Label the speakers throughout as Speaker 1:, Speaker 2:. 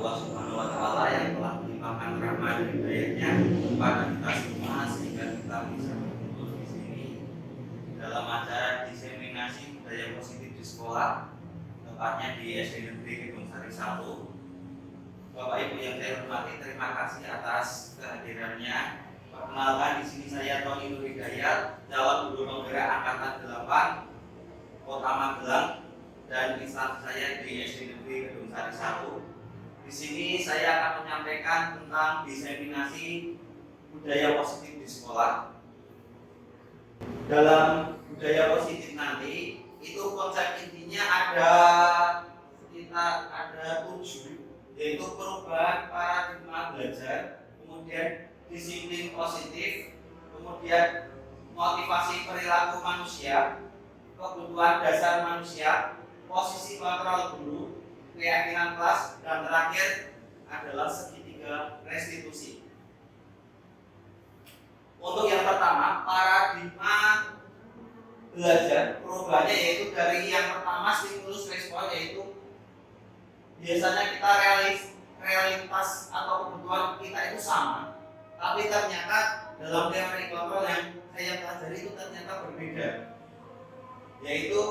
Speaker 1: Allah Subhanahu wa taala yang telah melimpahkan rahmat dan hidayahnya kepada kita semua sehingga kita bisa berkumpul di sini dalam acara diseminasi budaya positif di sekolah, tepatnya di SD Negeri Gedung Sari 1. Bapak Ibu yang saya hormati, terima kasih atas kehadirannya. Perkenalkan, di sini saya Tony Nur Hidayat, calon guru penggerak angkatan 8 Kota Magelang, dan instansi saya di SD Negeri Gedung Sari 1. Di sini saya akan menyampaikan tentang diseminasi budaya positif di sekolah. Dalam budaya positif nanti itu konsep intinya ada 7, yaitu perubahan paradigma belajar, kemudian disiplin positif, kemudian motivasi perilaku manusia, kebutuhan dasar manusia, posisi kontrol guru, keyakinan kelas, dan terakhir adalah segitiga restitusi. Untuk yang pertama, paradigma belajar, perubahannya yaitu dari yang pertama stimulus respon, yaitu biasanya kita realitas atau kebutuhan kita itu sama, tapi ternyata dalam teori kontrol yang saya pelajari itu ternyata berbeda, yaitu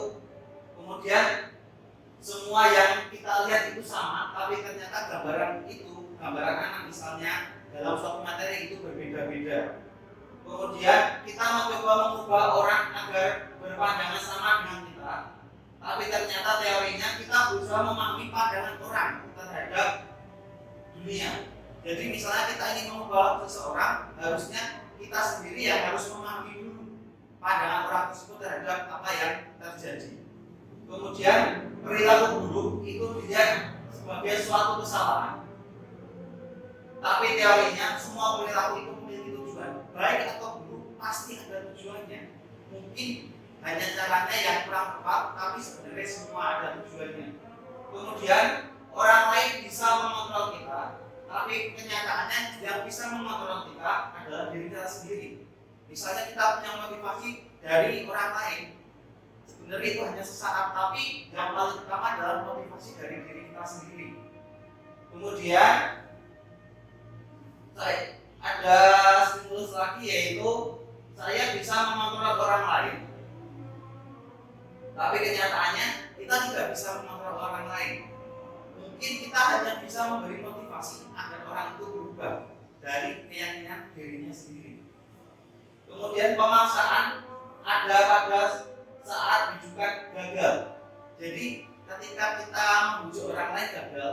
Speaker 1: kemudian semua yang kita lihat itu sama, tapi ternyata gambaran anak misalnya dalam suatu materi itu berbeda-beda. Kemudian kita mencoba mengubah orang agar berpandangan sama dengan kita, tapi ternyata teorinya kita berusaha memahami pandangan orang terhadap dunia. Jadi misalnya kita ingin mengubah seseorang, harusnya kita sendiri yang harus memahami dulu pandangan orang tersebut terhadap apa yang terjadi. Kemudian perilaku buruk itu dilihat sebagai suatu kesalahan, tapi teorinya semua perilaku itu memiliki tujuan, baik atau buruk pasti ada tujuannya. Mungkin hanya caranya yang kurang tepat, tapi sebenarnya semua ada tujuannya. Kemudian orang lain bisa mengontrol kita, tapi kenyataannya yang bisa mengontrol kita adalah diri kita sendiri. Misalnya kita punya motivasi dari orang lain, sebenarnya itu hanya sesaat, tapi yang paling utama adalah motivasi dari diri kita sendiri. Kemudian ada stimulus lagi, yaitu saya bisa mengontrol orang lain, tapi kenyataannya kita tidak bisa mengontrol orang lain. Mungkin kita hanya bisa memberi motivasi agar orang itu berubah dari keyakinan dirinya sendiri. Kemudian pemaksaan ada pada saat rujukan gagal. Jadi ketika kita membujuk orang lain gagal,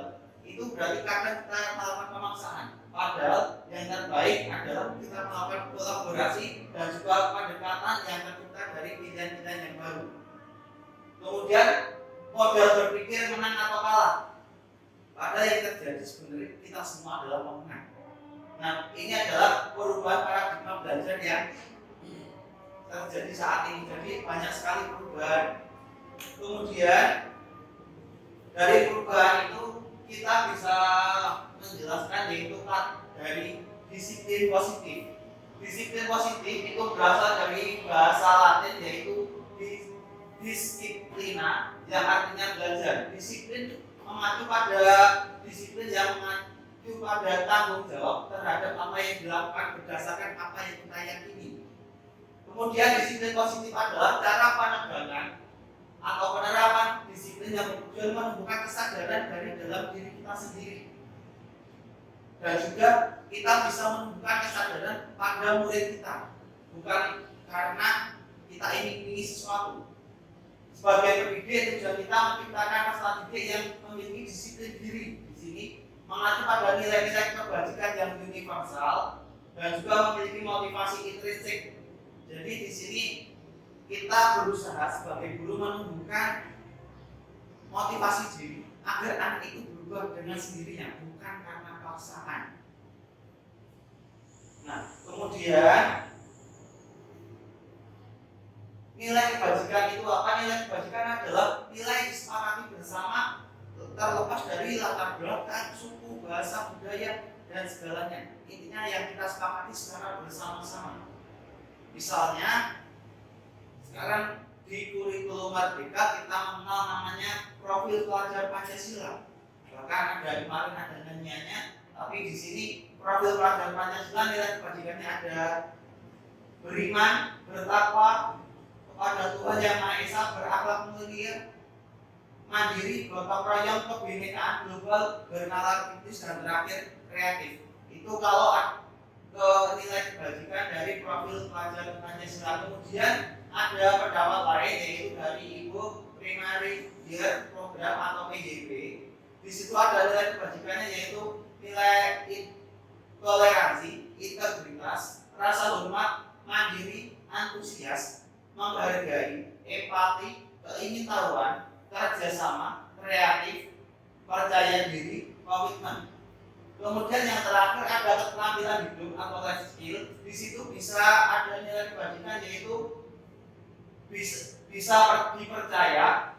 Speaker 1: itu berarti karena kita melakukan pemaksaan. Padahal yang terbaik adalah kita melakukan kolaborasi dan juga pendekatan yang tercipta dari pilihan-pilihan yang baru. Kemudian modal berpikir menang atau kalah. Padahal yang terjadi sebenarnya kita semua adalah pemenang. Nah, ini adalah perubahan paradigma belajar yang terjadi saat ini. Jadi banyak sekali perubahan. Kemudian dari perubahan itu kita bisa menjelaskan yaitu dari disiplin positif. Disiplin positif itu berasal dari bahasa Latin yaitu disiplina, yang artinya belajar. Disiplin mengacu pada disiplin yang mengacu pada tanggung jawab terhadap apa yang dilakukan berdasarkan apa yang kita yakini. Kemudian disiplin positif adalah cara penegakan atau penerapan disiplin yang bertujuan menumbuhkan kesadaran dari dalam diri kita sendiri, dan juga kita bisa menumbuhkan kesadaran pada murid kita, bukan karena kita ingin sesuatu. Sebagai pendidik, tujuan kita menciptakan peserta didik yang memiliki disiplin diri. Di sini mengacu pada nilai-nilai kebajikan yang universal dan juga memiliki motivasi intrinsik. Jadi di sini kita berusaha sebagai guru menumbuhkan motivasi diri agar anak itu berubah dengan sendirinya, bukan karena paksaan. Nah, kemudian nilai kebajikan itu apa? Nilai kebajikan adalah nilai disepakati bersama terlepas dari latar belakang, suku, bahasa, budaya, dan segalanya. Intinya yang kita sepakati secara bersama-sama. Misalnya sekarang di kurikulum Merdeka kita mengenal namanya profil pelajar Pancasila. Bahkan ada kemarin ada nyanyiannya, tapi di sini profil pelajar Pancasila nilai kebajikannya ada beriman, bertakwa kepada Tuhan Yang Maha Esa, berakhlak mulia, mandiri, gotong royong, kebinekaan global, bernalar kritis, dan terakhir kreatif. Itu kalau ke nilai kebajikan dari profil pelajar Pancasila. Kemudian ada pendapat lain yaitu dari Ibu Primary Year Program atau PJP. Di situ ada nilai kebajikannya yaitu nilai toleransi, integritas, rasa hormat, mandiri, antusias, menghargai, empati, keingintahuan, kerjasama, kreatif, percaya diri, komitmen. Kemudian yang terakhir ada keterampilan hidup atau life skill. Di situ bisa ada nilai kebajikan yaitu bisa dipercaya,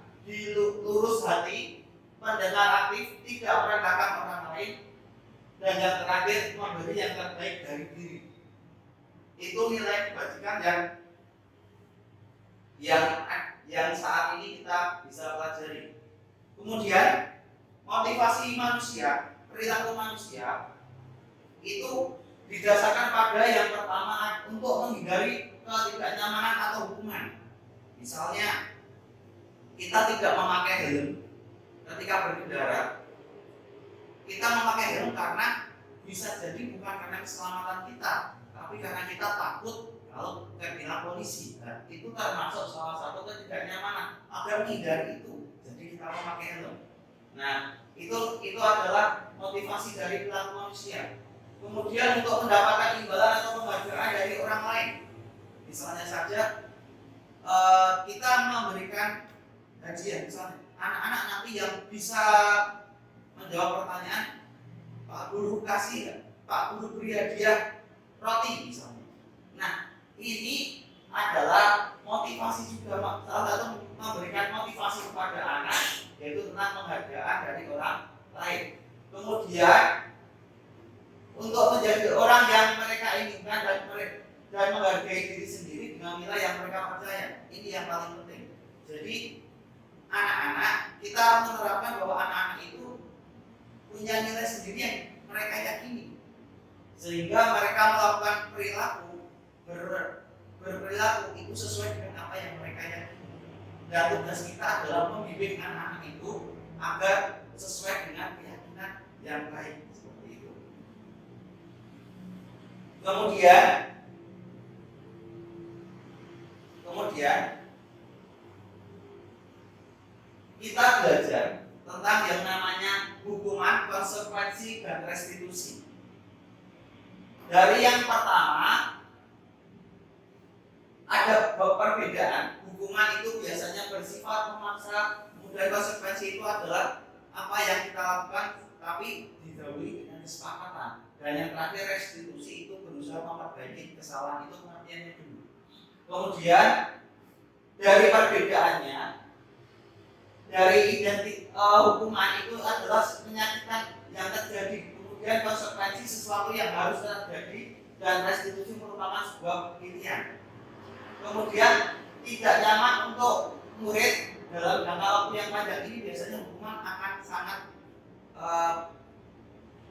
Speaker 1: lurus hati, mendengar aktif, tidak merendahkan orang lain, dan yang terakhir memberi yang terbaik dari diri. Itu nilai kebajikan yang saat ini kita bisa pelajari. Kemudian motivasi manusia, perilaku manusia itu didasarkan pada yang pertama untuk menghindari ketidaknyamanan atau hukuman. Misalnya kita tidak memakai helm ketika berkendara. Kita memakai helm karena bisa jadi bukan karena keselamatan kita, tapi karena kita takut kalau terkena polisi. Nah, itu termasuk salah satu ketidaknyamanan. Agar menghindari itu, jadi kita memakai helm. Nah, itu adalah motivasi dari perilaku manusia. Kemudian untuk mendapatkan imbalan atau penghargaan dari orang lain, misalnya saja kita memberikan hadiah, misalnya anak-anak nanti yang bisa menjawab pertanyaan, Pak Guru kasih ya, Pak Guru beri hadiah roti misalnya. Nah, ini adalah motivasi juga, salah satu memberikan motivasi kepada anak, yaitu tentang penghargaan dari orang lain. Kemudian untuk menjadi orang yang mereka inginkan dan menghargai diri sendiri dengan nilai yang mereka percaya, ini yang paling penting. Jadi anak-anak, kita menerapkan bahwa anak-anak itu punya nilai sendiri yang mereka yakini, sehingga mereka melakukan perilaku berperilaku itu sesuai dengan apa yang mereka yakini. Dan tugas kita adalah membimbing anak-anak itu agar sesuai dengan keyakinan yang baik, seperti itu. Kemudian kita belajar tentang yang namanya hukuman, konsekuensi, dan restitusi. Dari yang pertama, ada perbedaan. Hukuman itu biasanya bersifat memaksa, kemudian konsekuensi itu adalah apa yang kita lakukan tapi didahului dengan kesepakatan. Dan yang terakhir restitusi itu berusaha memperbaiki kesalahan, itu pengertiannya dulu. Kemudian dari perbedaannya, dari hukuman itu adalah menyakitkan yang terjadi, kemudian konsekuensi sesuatu yang harus terjadi, dan restitusi merupakan sebuah pilihan. Kemudian tidak nyaman untuk murid dalam jangka waktu yang panjang ini, biasanya hukuman akan sangat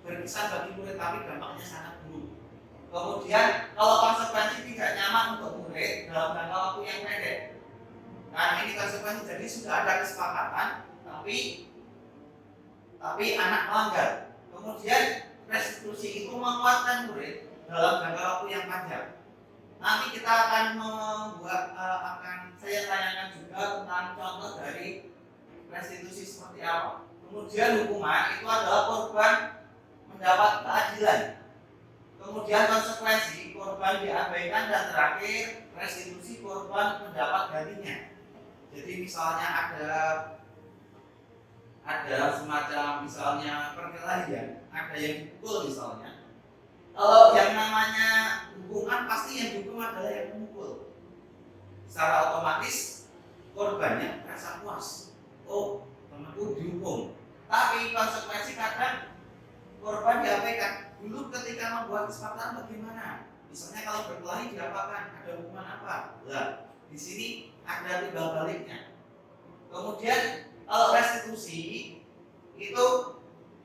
Speaker 1: berkesan bagi murid, tapi dampaknya sangat buruk. Kemudian kalau konsekuensi tidak nyaman untuk murid dalam jangka waktu yang pendek, karena ini konsekuensi, jadi sudah ada kesepakatan, tapi anak melanggar. Kemudian restitusi itu menguatkan murid dalam jangka waktu yang panjang. Nanti kita akan saya tanyakan juga tentang contoh dari restitusi seperti apa. Kemudian hukuman itu adalah korban mendapat keadilan. Kemudian konsekuensi korban diabaikan, dan terakhir restitusi korban mendapat gantinya. Jadi misalnya ada semacam misalnya perkelahian, ada yang dipukul misalnya. Kalau yang namanya hukuman, pasti yang dihukum adalah yang memukul. Secara otomatis korbannya merasa puas. Oh, temanku dihukum. Tapi konsekuensi kadang korban diabaikan. Dulu ketika membuat kesepakatan bagaimana? Misalnya kalau berkelahi diapakan? Ada hukuman apa? Lah, di sini ada timbal baliknya. Kemudian kalau restitusi itu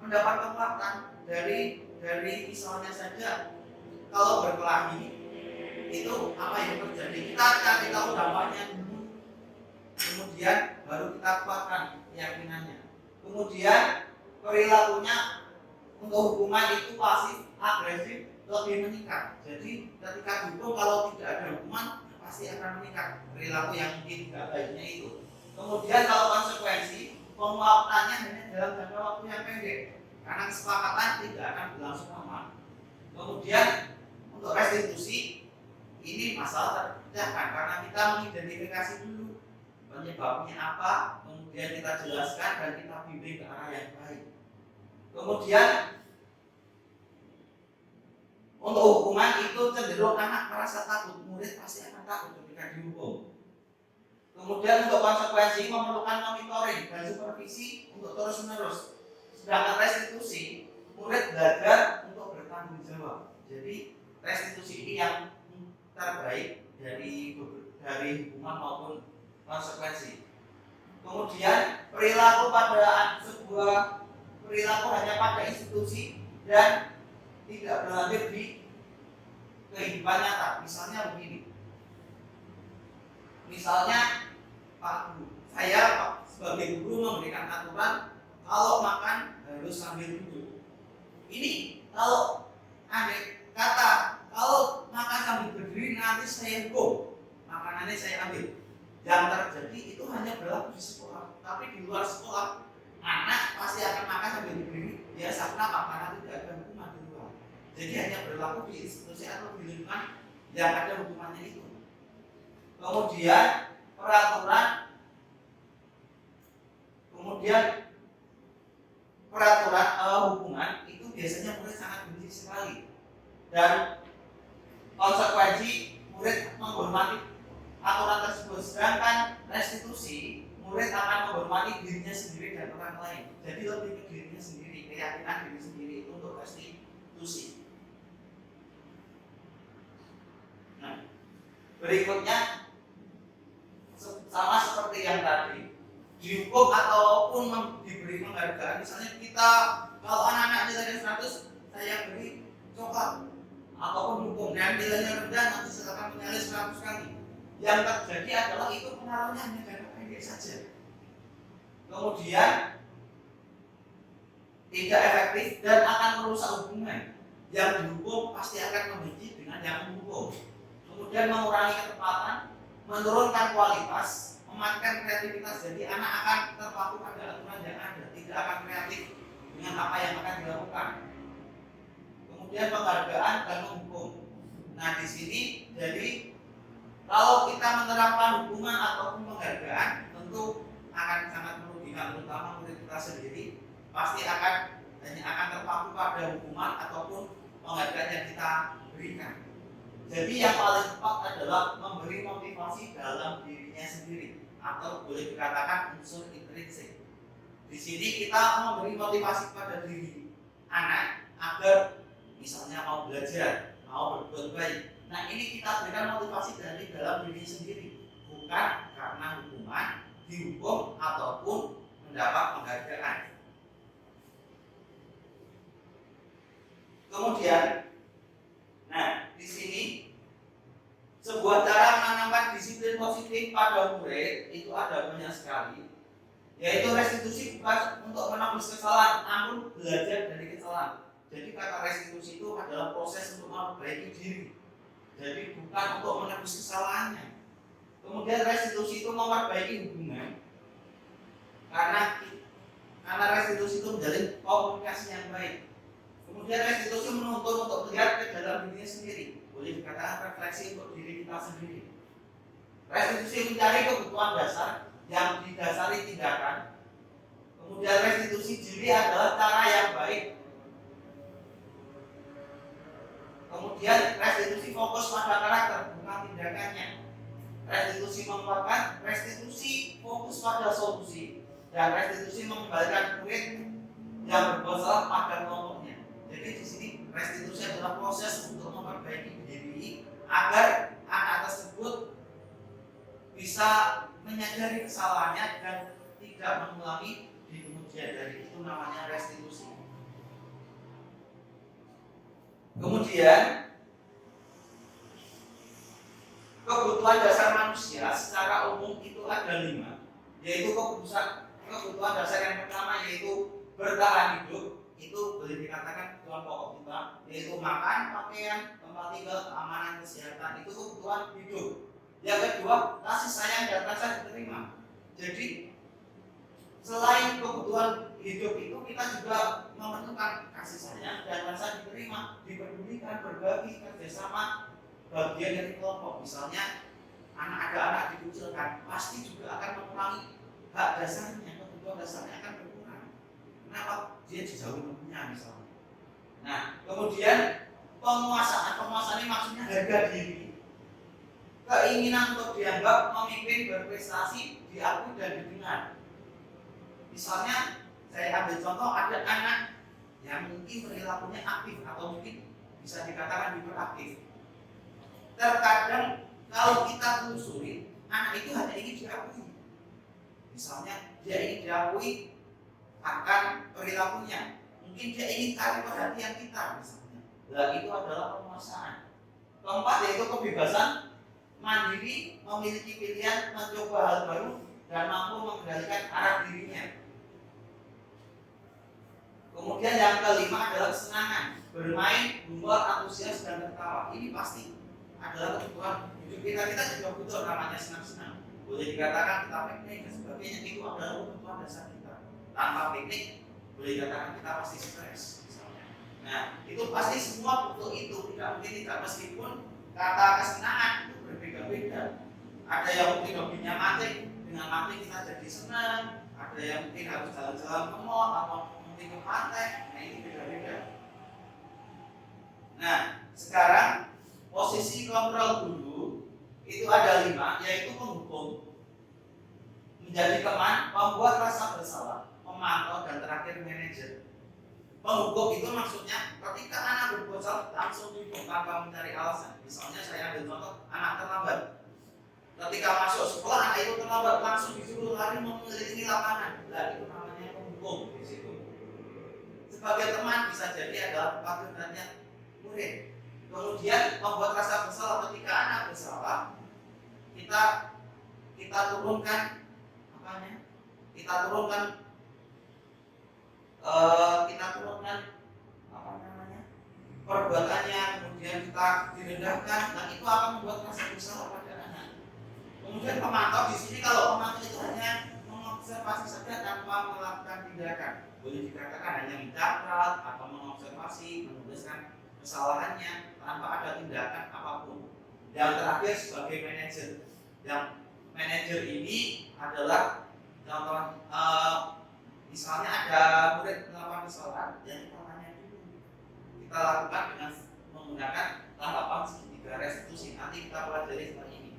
Speaker 1: mendapat kekuatan dari misalnya saja kalau berkelahi itu apa yang terjadi, kita cari tahu dampaknya dulu, kemudian baru kita kuatkan keyakinannya. Kemudian perilakunya untuk hukuman itu pasif agresif lebih meningkat. Jadi ketika dihukum kalau tidak ada hukuman pasti akan meningkat perilaku yang mungkin tidak baiknya itu. Kemudian kalau konsekuensi penguatannya hanya dalam jangka waktu yang pendek karena kesepakatan tidak akan berlangsung lama. Kemudian untuk restitusi ini masalah terpecahkan karena kita mengidentifikasi dulu penyebabnya apa, kemudian kita jelaskan dan kita bimbing ke arah yang baik. Kemudian untuk hukuman itu cenderung anak merasa takut, murid pasti akan takut ketika dihukum. Kemudian untuk konsekuensi memerlukan monitoring dan supervisi untuk terus-menerus. Sedangkan restitusi, murid belajar untuk bertanggung jawab. Jadi restitusi ini yang terbaik dari hukuman maupun konsekuensi. Kemudian perilaku pada sebuah perilaku hanya pada institusi dan tidak berlanjut di kehidupan nyata. Misalnya begini. Misalnya Pak Guru, saya sebagai guru memberikan aturan kalau makan harus sambil duduk. Ini kalau andai kata kalau makan sambil berdiri nanti saya hukum, makanannya saya ambil. Yang terjadi itu hanya berlaku di sekolah, tapi di luar sekolah anak pasti akan makan sambil berdiri. Biasa kenapa? Karena tidak ada hukuman di luar. Jadi hanya berlaku di institusi atau di lingkungan yang ada hukumannya itu. Kemudian peraturan hukuman itu biasanya murid sangat benci sekali dan konsekuensi murid menghormati aturan tersebut. Sedangkan restitusi murid akan menghormati dirinya sendiri dan orang lain. Jadi lebih ke dirinya sendiri, keyakinan diri sendiri itu untuk restitusi. Nah, berikutnya sama seperti yang tadi, dihukum ataupun diberi penghargaan. Misalnya kita kalau anak-anak nilainya 100 saya beri coklat ataupun hukum dan nilainya rendah nanti silakan menyalin 100 kali. Yang terjadi adalah itu pengaruhnya hanya jangka pendek saja. Kemudian tidak efektif dan akan merusak hubungan. Yang dihukum pasti akan membenci dengan yang menghukum. Kemudian mengurangi ketepatan, menurunkan kualitas, mematikan kreativitas. Jadi anak akan terpaku pada aturan yang ada, tidak akan kreatif dengan apa yang akan dilakukan. Kemudian penghargaan dan menghukum. Nah di sini jadi kalau kita menerapkan hukuman ataupun penghargaan tentu akan sangat merugikan, terutama murid kita sendiri pasti akan terpaku pada hukuman ataupun penghargaan yang kita berikan. Jadi yang paling tepat adalah memberi motivasi dalam dirinya sendiri atau boleh dikatakan unsur intrinsik. Di sini kita memberi motivasi pada diri anak agar misalnya mau belajar, mau berbuat baik. Nah ini kita berikan motivasi dari dalam diri sendiri, bukan karena hukuman, dihukum ataupun mendapat penghargaan. Kemudian, nah di sini sebuah cara menanamkan disiplin positif pada murid itu ada banyak sekali, yaitu restitusi bukan untuk menebus kesalahan, namun belajar dari kesalahan. Jadi kata restitusi itu adalah proses untuk memperbaiki diri. Jadi bukan untuk menebus kesalahannya. Kemudian restitusi itu memperbaiki hubungan karena restitusi itu menjalin komunikasi yang baik. Kemudian restitusi menuntut untuk melihat ke dalam dirinya sendiri. Boleh dikatakan refleksi untuk diri kita sendiri. Restitusi mencari kebutuhan dasar yang didasari tindakan. Kemudian restitusi diri adalah cara yang baik. Kemudian restitusi fokus pada karakter bukan tindakannya. Restitusi menguatkan, restitusi fokus pada solusi, dan restitusi mengembalikan murid yang berbuat salah pada kelompoknya. Jadi di sini restitusi adalah proses untuk memperbaiki diri agar anak tersebut bisa menyadari kesalahannya dan tidak mengulangi di kemudian hari. Itu namanya restitusi. Kemudian kebutuhan dasar manusia secara umum itu ada 5, yaitu kebutuhan dasar yang pertama yaitu bertahan hidup. Itu boleh dikatakan kebutuhan pokok kita, yaitu makan, pakaian, tempat tinggal, keamanan, kesehatan. Itu kebutuhan hidup. Yang kedua, kasih sayang dan rasa diterima. Jadi selain kebutuhan hidup itu, kita juga memerlukan kasih sayang dan rasa diterima, dipedulikan, berbagi, kerjasama, bagian dari kelompok. Misalnya ada anak dikucilkan, pasti juga akan mengurangi hak dasarnya, kebutuhan dasarnya akan berkurang. Kenapa? Dia dijauhi temannya misalnya. Nah, kemudian penguasaan ini maksudnya harga diri, keinginan untuk dianggap memimpin, berprestasi, diakui dan didengar. Misalnya saya ambil contoh, ada anak yang mungkin perilakunya aktif atau mungkin bisa dikatakan hiperaktif. Terkadang kalau kita telusuri, anak itu hanya ingin diakui. Misalnya dia ingin diakui akan perilakunya, mungkin dia ingin tarik perhatian kita misalnya. Nah, itu adalah penguasaan. Keempat yaitu kebebasan mandiri, memiliki pilihan, mencoba hal baru dan mampu mengendalikan arah dirinya. Kemudian yang kelima adalah kesenangan, bermain, humor, antusias dan tertawa. Ini pasti adalah kebutuhan hidup kita. Kita juga butuh namanya senang-senang. Boleh dikatakan kita piknik dan sebagainya, itu adalah kebutuhan dasar kita. Tanpa piknik, boleh dikatakan kita pasti stres misalnya. Nah, itu pasti semua butuh itu. Tidak mungkin tidak, meskipun kata kesenangan itu berbeda-beda. Ada yang mungkin hobinya mancing, dengan mancing kita jadi senang. Ada yang mungkin harus jalan-jalan ke mall atau mungkin ke pantai. Nah, ini beda-beda. Nah, sekarang posisi kontrol guru itu ada 5, yaitu menghukum, menjadi teman, membuat rasa bersalah, memantau, dan terakhir manajer. Menghukum itu maksudnya ketika anak berbuat salah langsung dihukum tanpa mencari alasan. Misalnya saya ambil contoh anak terlambat. Ketika masuk sekolah anak itu terlambat, langsung disuruh lari mengelilingi lapangan. Nah, itu namanya menghukum di situ. Sebagai teman bisa jadi adalah perhatian murid. Kemudian membuat rasa bersalah, ketika anak bersalah, kita turunkan perbuatannya, kemudian kita direndahkan, dan itu akan membuat rasa bersalah pada anak. Kemudian pemantau di sini, kalau pemantau itu hanya mengobservasi saja tanpa melakukan tindakan, boleh dikatakan hanya mencatat atau mengobservasi, menuliskan kesalahannya tanpa ada tindakan apapun. Yang terakhir sebagai manajer. Yang manajer ini adalah contoh, misalnya ada murid melakukan kesalahan, yang kita tanya dulu. Kita lakukan dengan menggunakan tahapan segitiga restitusi. Nanti kita pelajari seperti ini.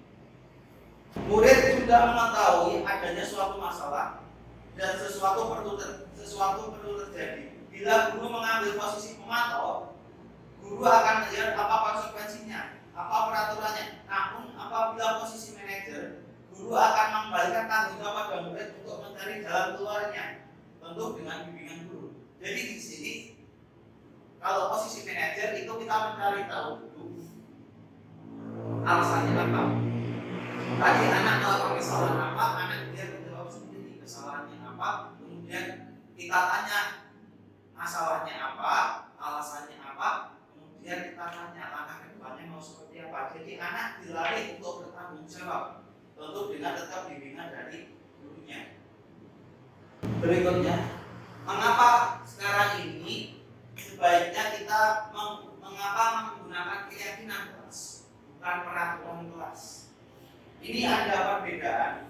Speaker 1: Murid sudah mengetahui adanya suatu masalah dan sesuatu perlu terjadi. Bila guru mengambil posisi pemantau, guru akan melihat apa konsekuensinya, apa peraturannya. Namun apabila posisi manajer, guru akan mengembalikan tanggung jawab pada murid untuk mencari jalan keluarnya, tentu dengan bimbingan guru. Jadi di sini kalau posisi manajer itu kita mencari tahu dulu alasannya apa. Tadi anak melakukan kesalahan apa, anak dia menjawab sendiri kesalahannya apa, kemudian kita tanya masalahnya apa, alasannya apa, kemudian kita tanya langkah ke depannya mau seperti apa. Jadi anak dilatih untuk bertanggung jawab, tentu dengan tetap bimbingan dari gurunya. Berikutnya, mengapa sekarang ini sebaiknya kita menggunakan keyakinan kelas, bukan peraturan kelas. Ini ada perbedaan.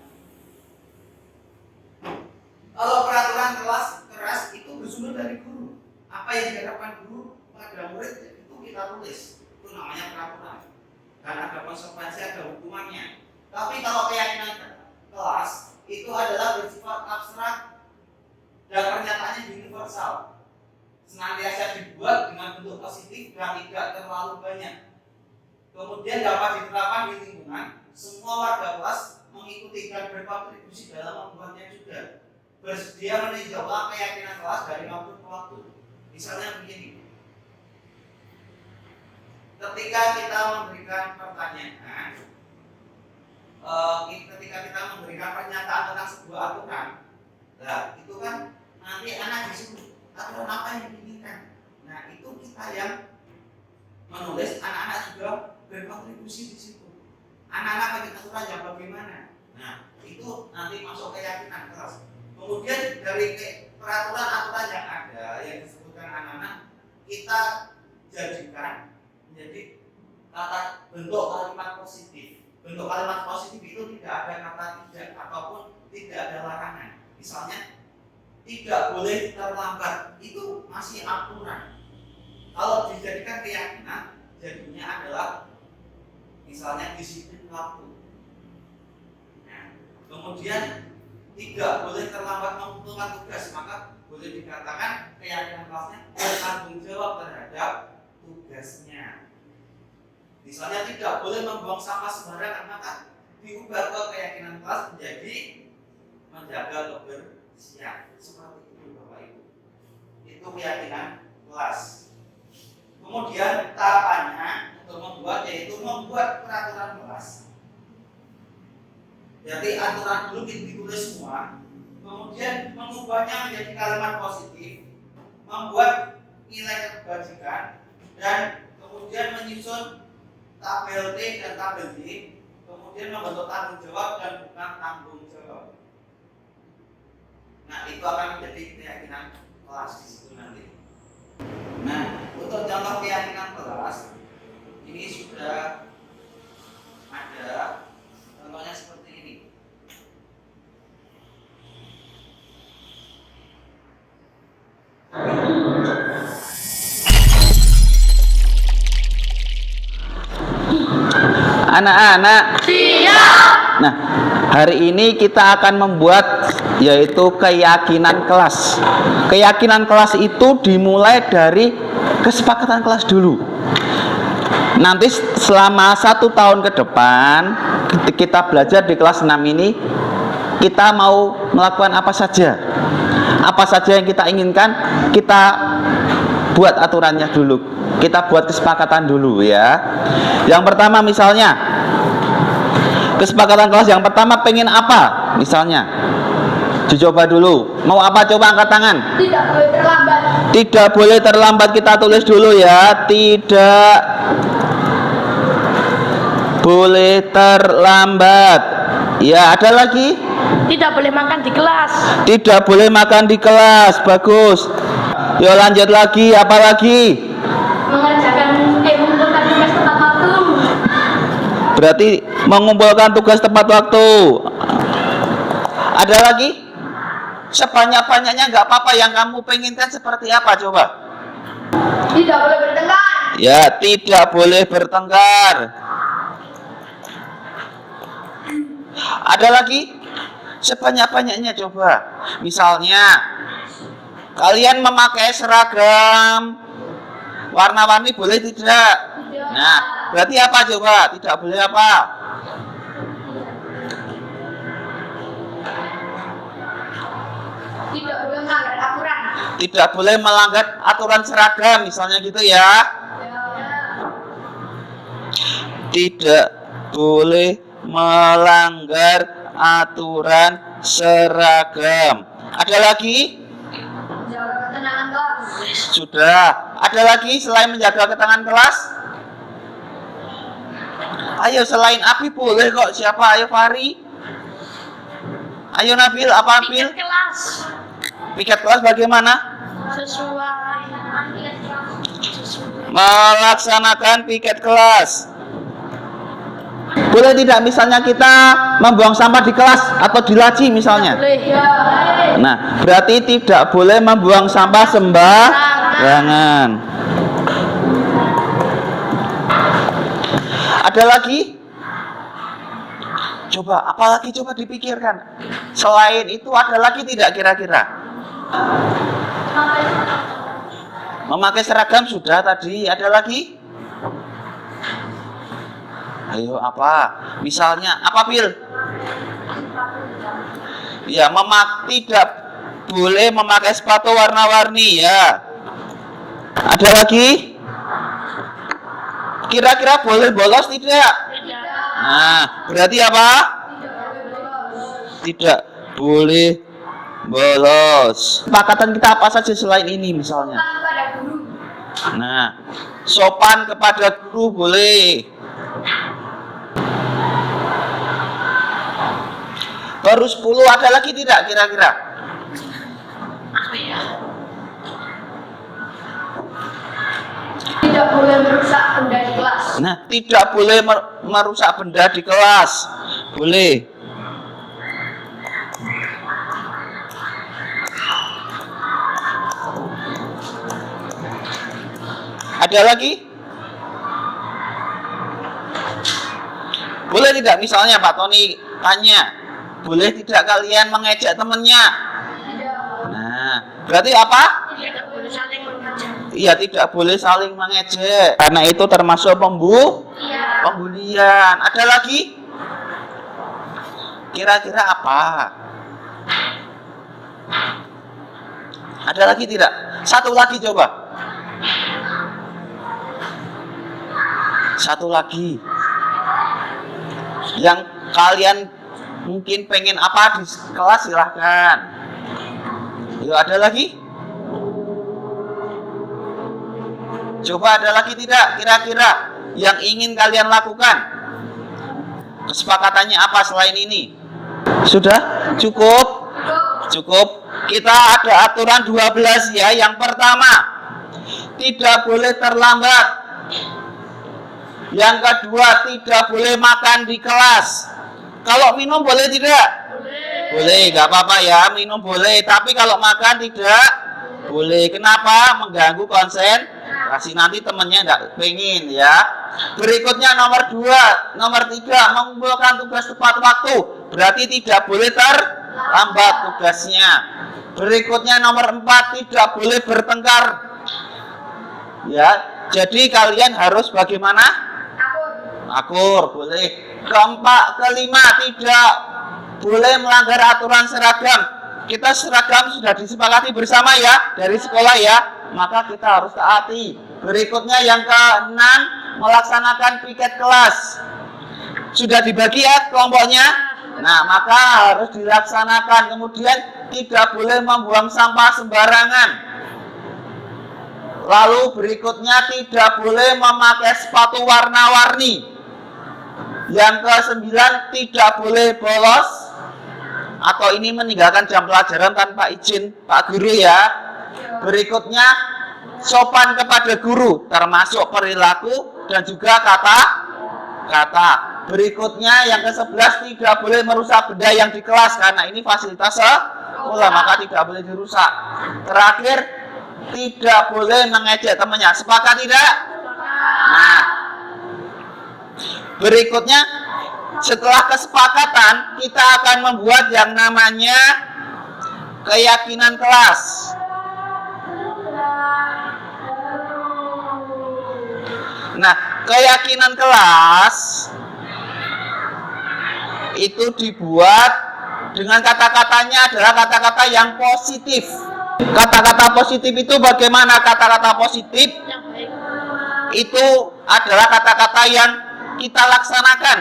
Speaker 1: Kalau peraturan keras itu bersumber dari guru. Apa yang diharapkan guru pada murid itu kita tulis. Itu namanya peraturan. Dan ada konsekuensi, ada hukumannya. Tapi kalau keyakinan kelas itu adalah bersifat abstrak dan pernyataannya universal. Senantiasa dibuat dengan bentuk positif dan tidak terlalu banyak. Kemudian dapat diterapkan di lingkungan. Semua warga kelas mengikuti dan berkontribusi dalam membuatnya juga. Bersedia meninjau keyakinan kelas dari waktu ke waktu. Misalnya begini, ketika kita memberikan pertanyaan, ketika kita memberikan pernyataan tentang sebuah aturan, nah itu kan nanti anak disuruh aturan apa yang diinginkan. Nah itu kita yang menulis, anak-anak juga berkontribusi di situ. Anak-anak bikin aturan yang bagaimana. Nah itu nanti masuk keyakinan kelas. Kemudian dari peraturan-aturan yang ada yang disebutkan anak-anak, kita jadikan menjadi kata bentuk kalimat positif. Bentuk kalimat positif itu tidak ada kata tidak ataupun tidak ada larangan. Misalnya tidak boleh terlambat, itu masih aturan. Kalau dijadikan keyakinan, jadinya adalah misalnya disiplin waktu. Nah, kemudian tidak boleh terlambat mengumpulkan tugas, maka boleh dikatakan keyakinan kelasnya bertanggung jawab terhadap tugasnya. Misalnya tidak boleh membuang sampah sembarangan, maka diubah ke keyakinan kelas menjadi menjaga kebersihan. Seperti itu Bapak Ibu. Itu keyakinan kelas. Kemudian tahapannya untuk membuat yaitu membuat peraturan kelas. Jadi aturan dulu ditulis semua, kemudian mengubahnya menjadi kalimat positif, membuat nilai kebajikan, dan kemudian menyusun tabel T dan tabel D, kemudian membentuk tanggung jawab dan bukan tanggung jawab. Nah itu akan menjadi keyakinan kelas di situ nanti. Nah untuk contoh keyakinan kelas ini sudah ada contohnya seperti ini.
Speaker 2: Anak-anak siap. Nah, hari ini kita akan membuat yaitu keyakinan kelas. Keyakinan kelas itu dimulai dari kesepakatan kelas dulu. Nanti selama 1 tahun ke depan kita belajar di kelas 6 ini, kita mau melakukan apa saja. Apa saja yang kita inginkan, kita buat aturannya dulu. Kita buat kesepakatan dulu ya. Yang pertama misalnya kesepakatan kelas yang pertama pengen apa? Misalnya dicoba dulu. Mau apa? Coba angkat tangan.
Speaker 3: Tidak boleh terlambat.
Speaker 2: Tidak boleh terlambat, kita tulis dulu ya. Tidak boleh terlambat. Ya, ada lagi?
Speaker 3: Tidak boleh makan di kelas.
Speaker 2: Tidak boleh makan di kelas. Bagus. Yuk lanjut lagi, apa lagi?
Speaker 3: Mengumpulkan tugas tepat waktu.
Speaker 2: Berarti mengumpulkan tugas tepat waktu. Ada lagi? Sebanyak-banyaknya nggak apa-apa, yang kamu penginkan seperti apa coba?
Speaker 3: Tidak boleh bertengkar.
Speaker 2: Ya, tidak boleh bertengkar. Ada lagi? Sebanyak-banyaknya coba. Misalnya kalian memakai seragam warna-warni boleh tidak? Nah, berarti apa coba? Tidak boleh apa?
Speaker 3: Tidak boleh melanggar aturan.
Speaker 2: Tidak boleh melanggar aturan seragam, misalnya gitu ya. Tidak boleh melanggar aturan seragam. Ada lagi?
Speaker 3: Jaga ketenangan kelas.
Speaker 2: Sudah. Ada lagi selain menjaga ketenangan kelas? Ayo selain Abi boleh kok. Siapa? Ayo Fari. Ayo Nabil, apa Nabil?
Speaker 3: Piket kelas.
Speaker 2: Piket kelas bagaimana?
Speaker 3: Sesuai.
Speaker 2: Melaksanakan piket kelas. Boleh tidak misalnya kita membuang sampah di kelas atau di laci misalnya?
Speaker 3: Boleh.
Speaker 2: Nah, berarti tidak boleh membuang sampah sembarangan. Ada lagi? Coba, apalagi coba dipikirkan. Selain itu ada lagi tidak kira-kira? Memakai seragam sudah tadi, ada lagi? Ayo apa? Misalnya apa Pil? Ya, tidak boleh memakai sepatu warna-warni ya. Ada lagi? Kira-kira boleh bolos tidak?
Speaker 3: Tidak.
Speaker 2: Nah, berarti apa? Tidak boleh bolos. Kesepakatan kita apa saja selain ini misalnya?
Speaker 3: Pada guru.
Speaker 2: Nah, sopan kepada guru boleh. Baru 10, ada lagi tidak kira-kira?
Speaker 3: Apa ya? Tidak boleh merusak benda di kelas.
Speaker 2: Nah, tidak boleh merusak benda di kelas. Boleh. Ada lagi? Boleh tidak? Misalnya Pak Tony tanya, boleh tidak kalian mengejek temannya?
Speaker 3: Tidak.
Speaker 2: Nah, berarti apa?
Speaker 3: Tidak boleh saling mengejek.
Speaker 2: Iya, tidak boleh saling mengejek. Karena itu termasuk
Speaker 3: Iya.
Speaker 2: pembulian. Ada lagi? Kira-kira apa? Ada lagi tidak? Satu lagi coba. Satu lagi. Yang kalian mungkin pengen apa di kelas silahkan. Yuk, ada lagi? Coba ada lagi tidak kira-kira yang ingin kalian lakukan? Kesepakatannya apa selain ini? Sudah? Cukup? Cukup. Kita ada aturan 12 ya. Yang pertama, tidak boleh terlambat. Yang kedua, tidak boleh makan di kelas. Kalau minum boleh tidak? Boleh, nggak apa-apa ya, minum boleh. Tapi kalau makan tidak boleh. Kenapa? Mengganggu konsentrasi, nanti temennya nggak pengen ya. Berikutnya nomor 2, nomor 3, mengumpulkan tugas tepat waktu. Berarti tidak boleh terlambat tugasnya. Berikutnya nomor 4, tidak boleh bertengkar. Ya, jadi kalian harus bagaimana? Akur, boleh. Kelima, tidak boleh melanggar aturan seragam. Kita seragam sudah disepakati bersama ya dari sekolah ya, maka kita harus taati. Berikutnya yang ke-6, melaksanakan piket kelas. Sudah dibagi ya kelompoknya. Nah, maka harus dilaksanakan. Kemudian tidak boleh membuang sampah sembarangan. Lalu berikutnya tidak boleh memakai sepatu warna-warni. Yang ke-9, tidak boleh bolos atau ini meninggalkan jam pelajaran tanpa izin Pak Guru ya. Berikutnya, sopan kepada guru, termasuk perilaku dan juga kata. Berikutnya yang ke-11, tidak boleh merusak benda yang di kelas karena ini fasilitas sekolah, maka tidak boleh dirusak. Terakhir, tidak boleh mengejek temannya. Sepakat tidak? Nah, berikutnya setelah kesepakatan kita akan membuat yang namanya keyakinan kelas. Nah, keyakinan kelas itu dibuat dengan kata-katanya adalah kata-kata yang positif. Kata-kata positif itu bagaimana? Kata-kata positif itu adalah kata-kata yang kita laksanakan.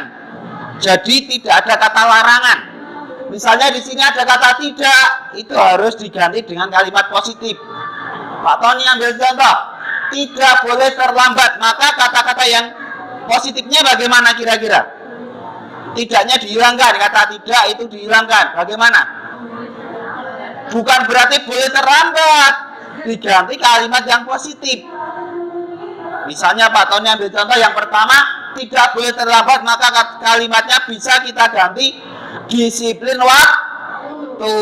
Speaker 2: Jadi tidak ada kata larangan. Misalnya di sini ada kata tidak, itu harus diganti dengan kalimat positif. Pak Tony ambil contoh, tidak boleh terlambat. Maka kata-kata yang positifnya bagaimana kira-kira? Tidaknya dihilangkan, kata tidak itu dihilangkan. Bagaimana? Bukan berarti boleh terlambat, diganti kalimat yang positif. Misalnya Pak Tony ambil contoh yang pertama, tidak boleh terlambat, maka kalimatnya bisa kita ganti disiplin waktu.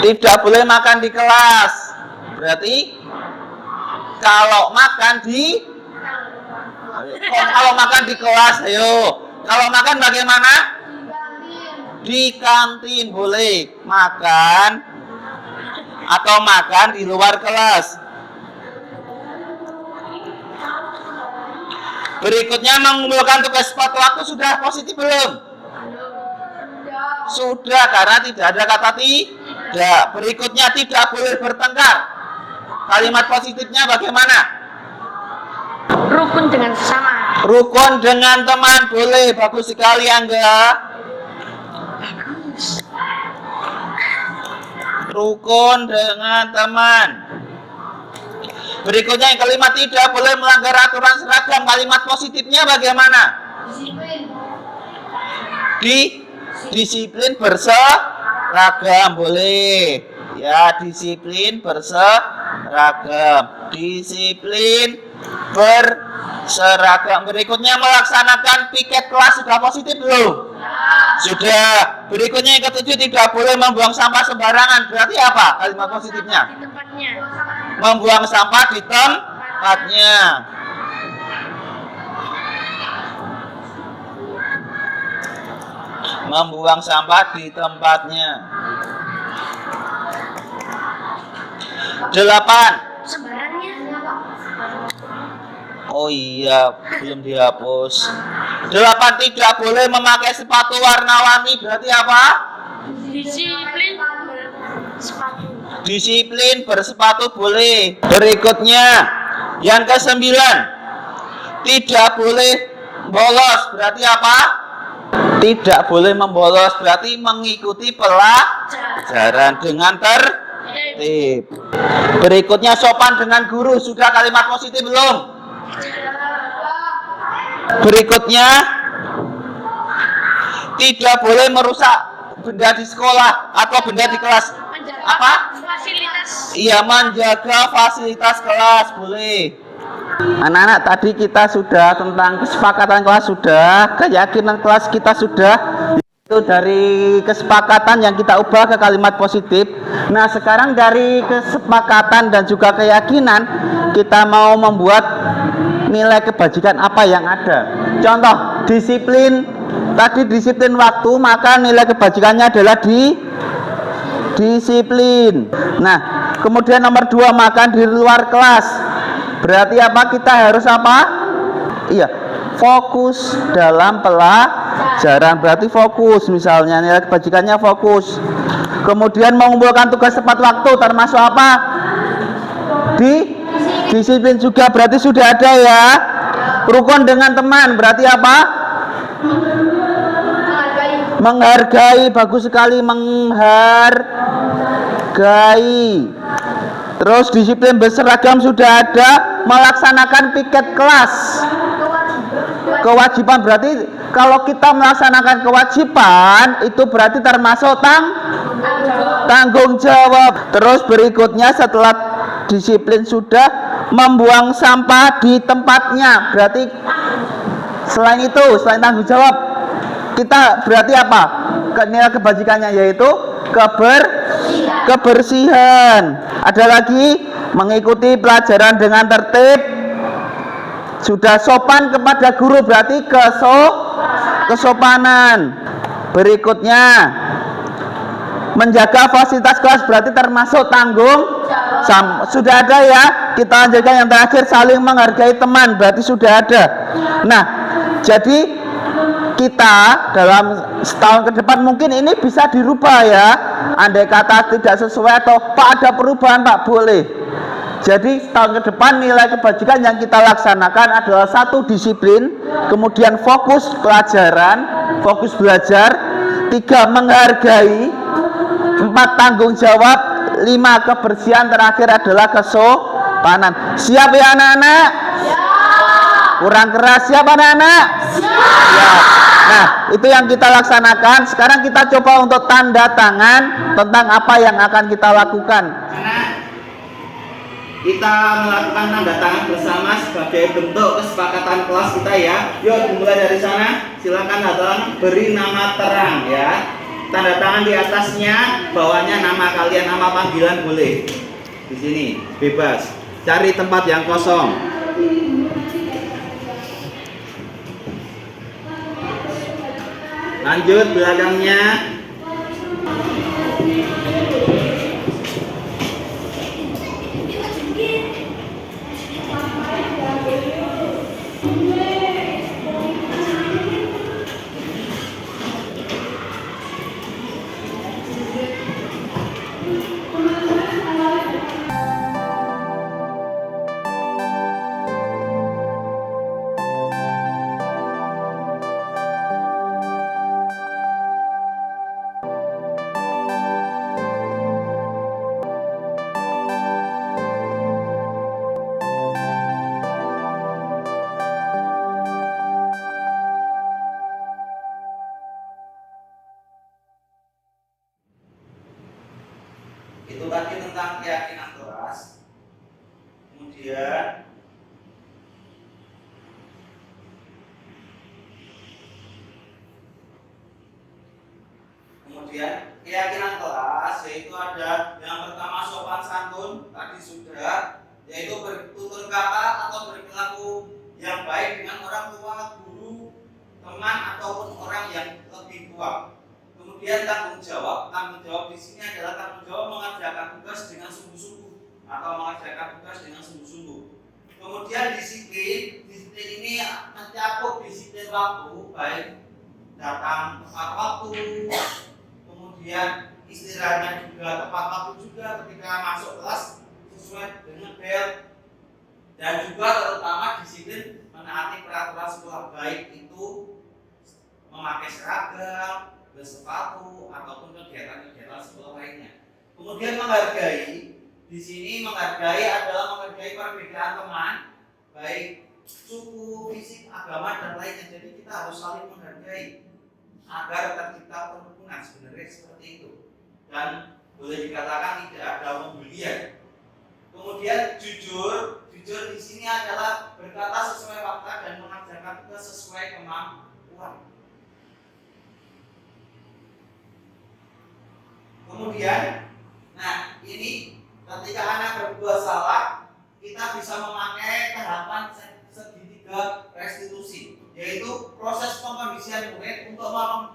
Speaker 2: Tidak boleh makan di kelas. Berarti kalau makan di kelas, ayo. Kalau makan bagaimana? Di kantin boleh makan atau makan di luar kelas. Berikutnya mengumpulkan tugas tepat waktu sudah positif belum? Sudah, karena tidak ada kata tidak. Berikutnya tidak boleh bertengkar. Kalimat positifnya bagaimana?
Speaker 3: rukun dengan sesama.
Speaker 2: Rukun dengan teman boleh, bagus sekali Angga. Rukun dengan teman. Berikutnya yang kelima, tidak boleh melanggar aturan seragam. Kalimat positifnya bagaimana? Disiplin berseragam boleh. Ya, disiplin berseragam. Disiplin berseragam. Berikutnya melaksanakan piket kelas. Sudah positif belum? Sudah. Berikutnya yang ketujuh, tidak boleh membuang sampah sembarangan. Berarti apa kalimat positifnya?
Speaker 3: Di tempatnya.
Speaker 2: Membuang sampah di tempatnya. Membuang sampah di tempatnya. 8.
Speaker 3: Sembarangnya.
Speaker 2: Oh iya, belum dihapus. 8. Tidak boleh memakai sepatu warna-warni. Berarti apa?
Speaker 3: Disiplin bersepatu.
Speaker 2: Disiplin bersepatu boleh. Berikutnya yang ke-9, tidak boleh bolos. Berarti apa? Tidak boleh membolos. Berarti mengikuti pelajaran dengan tertib. Berikutnya sopan dengan guru. Sudah kalimat positif belum? Berikutnya tidak boleh merusak benda di sekolah atau benda di kelas. Apa?
Speaker 3: Fasilitas.
Speaker 2: Iya, menjaga fasilitas kelas boleh. Anak-anak, tadi kita sudah tentang kesepakatan kelas sudah, keyakinan kelas kita sudah. Itu dari kesepakatan yang kita ubah ke kalimat positif. Nah, sekarang dari kesepakatan dan juga keyakinan kita mau membuat nilai kebajikan apa yang ada. Contoh, disiplin. Tadi disiplin waktu, maka nilai kebajikannya adalah disiplin. Nah, kemudian nomor 2, makan di luar kelas. Berarti apa? Kita harus apa? Iya, fokus dalam pelajaran. Berarti fokus, misalnya nilai kebajikannya fokus. Kemudian mengumpulkan tugas tepat waktu, termasuk apa? Disiplin juga, berarti sudah ada ya. Rukun dengan teman, berarti apa? Menghargai, bagus sekali, menghargai. Terus disiplin berseragam sudah ada. Melaksanakan piket kelas, kewajiban, berarti kalau kita melaksanakan kewajiban itu berarti termasuk tanggung jawab. Terus berikutnya setelah disiplin sudah, membuang sampah di tempatnya. Berarti selain itu, selain tanggung jawab, kita berarti apa? Nilai kebajikannya yaitu kebersihan. Ada lagi, mengikuti pelajaran dengan tertib. Sudah sopan kepada guru, berarti kesopanan. Berikutnya menjaga fasilitas kelas, berarti termasuk tanggung. Sudah ada ya. Kita lanjutkan yang terakhir, saling menghargai teman, berarti sudah ada. Nah, jadi kita dalam setahun ke depan mungkin ini bisa dirubah ya. Andai kata tidak sesuai atau Pak ada perubahan Pak, boleh. Jadi setahun ke depan nilai kebajikan yang kita laksanakan adalah 1, disiplin, kemudian fokus pelajaran, fokus belajar, 3, menghargai, 4, tanggung jawab, 5, kebersihan, terakhir adalah kesopanan. Siap ya anak-anak? Kurang keras, siap anak-anak? Siap. Nah, itu yang kita laksanakan. Sekarang kita coba untuk tanda tangan tentang apa yang akan kita lakukan.
Speaker 1: Kita melakukan tanda tangan bersama sebagai bentuk kesepakatan kelas kita ya. Yuk dimulai dari sana. Silakan datang, beri nama terang ya. Tanda tangan di atasnya, bawahnya nama kalian, nama panggilan boleh. Di sini bebas. Cari tempat yang kosong. Lanjut belakangnya. Kemudian keyakinan kelas yaitu ada yang pertama sopan santun, tadi sudah, yaitu bertutur kata atau berperilaku yang baik dengan orang tua, guru, teman ataupun orang yang lebih tua. Kemudian tanggung jawab di sini adalah tanggung jawab mengerjakan tugas dengan sungguh-sungguh atau mengerjakan tugas dengan sungguh-sungguh. Kemudian disiplin ini mencakup disiplin waktu, baik datang tepat waktu, kemudian istirahatnya juga tepat waktu juga ketika masuk kelas sesuai dengan bel, dan juga terutama disiplin menaati peraturan sekolah, baik itu memakai seragam, bersepatu ataupun kegiatan-kegiatan sekolah lainnya. Kemudian menghargai, di sini menghargai adalah menghargai perbedaan teman, baik suku, fisik, agama dan lainnya. Jadi kita harus saling menghargai agar tercipta kerukunan, sebenarnya seperti itu. Dan boleh dikatakan tidak ada pembulian. Kemudian jujur di sini adalah berkata sesuai fakta dan mengerjakan tugas sesuai kemampuan. Kemudian, nah ini ketika anak berbuat salah, kita bisa memakai tahapan segitiga restitusi, yaitu proses pengkondisian murid untuk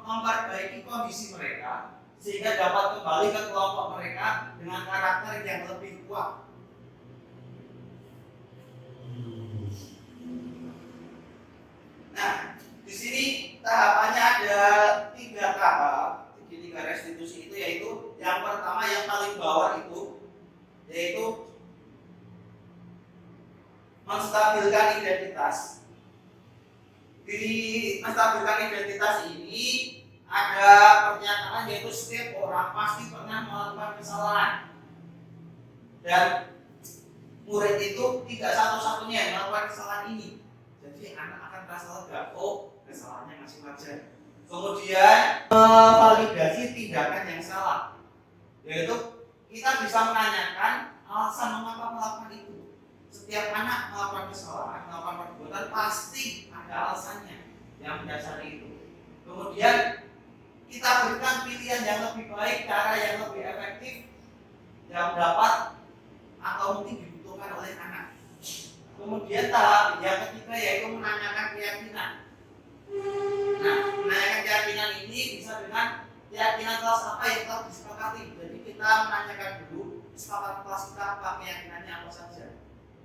Speaker 1: memperbaiki kondisi mereka sehingga dapat kembali ke kelompok mereka dengan karakter yang lebih kuat. Nah, di sini tahapannya ada 3 tahap, segitiga restitusi itu, yaitu yang pertama yang paling bawah itu yaitu menstabilkan identitas. Di menstabilkan identitas ini ada pernyataan yaitu setiap orang pasti pernah melakukan kesalahan dan murid itu tidak satu-satunya yang melakukan kesalahan ini. Jadi anak akan merasa lega, oh kesalahannya masih wajar. Kemudian validasi tindakan yang salah, yaitu kita bisa menanyakan alasan mengapa melakukan itu. Setiap anak melakukan kesalahan, melakukan perbuatan pasti ada alasannya yang mendasari itu. Kemudian kita berikan pilihan yang lebih baik, cara yang lebih efektif yang dapat atau mungkin dibutuhkan oleh anak. Kemudian tahap yang ketiga yaitu menanyakan keyakinan. Nah, menanyakan keyakinan ini bisa dengan keyakinan kelas apa yang telah disepakati. Jadi kita menanyakan dulu kesepakatan kelas kita apa, keyakinannya apa saja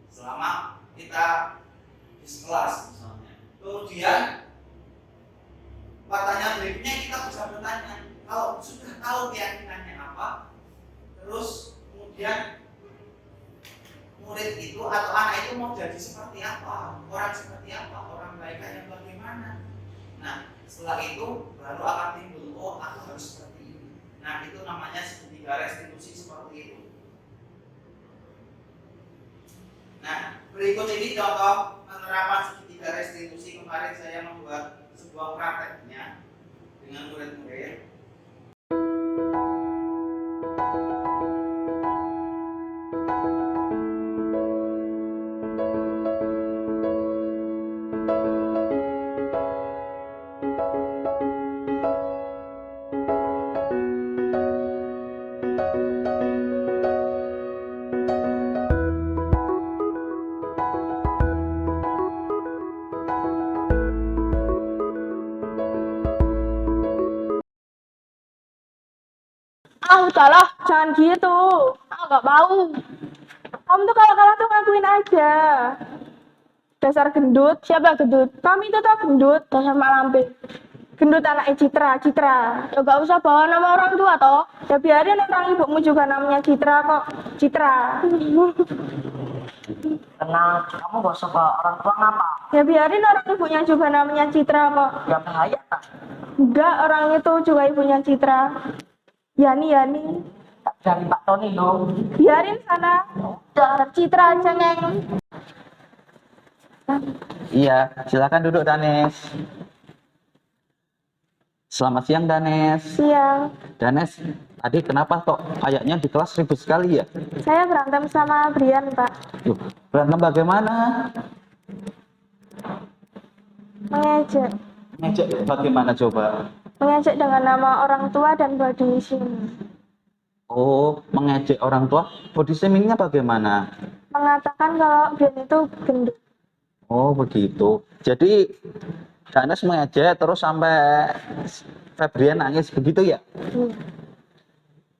Speaker 1: selama kita di kelas misalnya. Kemudian pertanyaan berikutnya kita bisa bertanya, kalau sudah tahu keyakinannya apa, terus kemudian murid itu atau anak itu mau jadi seperti apa, orang seperti apa, orang baik yang bagaimana. Nah, setelah itu baru akan timbul, oh aku harus seperti ini. Nah, itu namanya segitiga restitusi seperti itu. Nah, berikut ini contoh penerapan segitiga restitusi. Kemarin saya membuat sebuah prakteknya dengan murid-murid.
Speaker 4: Udahlah, jangan gitu. Nggak mau. Kamu tuh kalau kalah tuh ngakuin aja. Dasar gendut. Siapa gendut? Kami itu tuh gendut. Dasar mak lampir. Gendut anaknya Citra. Ya gak usah bawa nama orang tua toh. Ya biarin orang ibumu juga namanya Citra kok. Citra.
Speaker 5: Tenang, kamu gak usah bawa orang tua ngapa?
Speaker 4: Ya biarin orang ibunya juga namanya Citra kok.
Speaker 5: Ya bahaya tak?
Speaker 4: Enggak, orang itu juga ibunya Citra. Yani.
Speaker 5: Dari Pak Tony loh.
Speaker 4: Biarin sana. Udah Citra aja neng.
Speaker 2: Iya, silakan duduk Danes. Selamat siang Danes.
Speaker 4: Siang.
Speaker 2: Danes, tadi kenapa kok kayaknya di kelas ribut sekali ya?
Speaker 4: Saya berantem sama Brian, Pak.
Speaker 2: Loh, berantem bagaimana?
Speaker 4: Mengejek.
Speaker 2: Ngejek bagaimana coba?
Speaker 4: Mengejek dengan nama orang tua dan body shaming.
Speaker 2: Oh, mengejek orang tua. Body shaming-nya bagaimana?
Speaker 4: Mengatakan kalau Brian itu gendut.
Speaker 2: Oh, begitu. Jadi Danes mengejek terus sampai Febrian nangis begitu ya?
Speaker 4: Iya.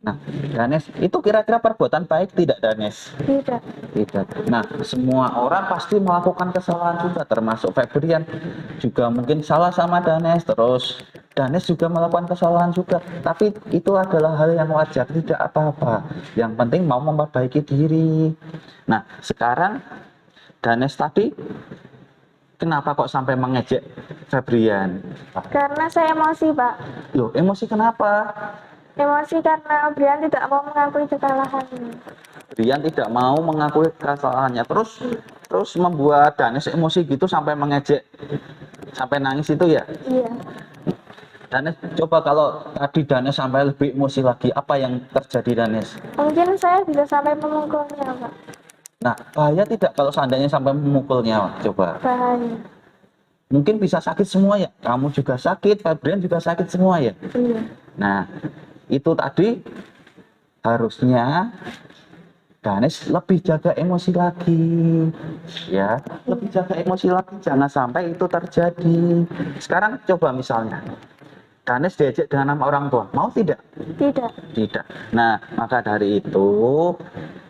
Speaker 2: Nah, Danes, itu kira-kira perbuatan baik tidak, Danes?
Speaker 4: Tidak.
Speaker 2: Tidak. Nah, semua orang pasti melakukan kesalahan juga, termasuk Febrian juga mungkin salah sama Danes, terus Danes juga melakukan kesalahan juga. Tapi itu adalah hal yang wajar, tidak apa-apa. Yang penting mau memperbaiki diri. Nah, sekarang Danes tadi kenapa kok sampai mengejek Febrian?
Speaker 4: Karena saya emosi, Pak.
Speaker 2: Loh, emosi kenapa?
Speaker 4: Emosi karena Brian tidak mau mengakui kesalahannya.
Speaker 2: Brian tidak mau mengakui kesalahannya, terus membuat Danes emosi gitu sampai mengejek, sampai nangis itu ya.
Speaker 4: Iya.
Speaker 2: Danes, coba kalau tadi Danes sampai lebih emosi lagi, apa yang terjadi, Danes?
Speaker 4: Mungkin saya bisa sampai memukulnya, Pak.
Speaker 2: Nah, bahaya tidak kalau seandainya sampai memukulnya, coba?
Speaker 4: Bahaya.
Speaker 2: Mungkin bisa sakit semua ya, kamu juga sakit, Febrian juga sakit semua ya.
Speaker 4: Iya.
Speaker 2: Nah, itu tadi harusnya Danes lebih jaga emosi lagi, ya, lebih jaga emosi lagi, jangan sampai itu terjadi. Sekarang coba misalnya Danes diajak dengan nama orang tua, mau tidak?
Speaker 4: Tidak.
Speaker 2: Tidak. Nah, maka dari itu,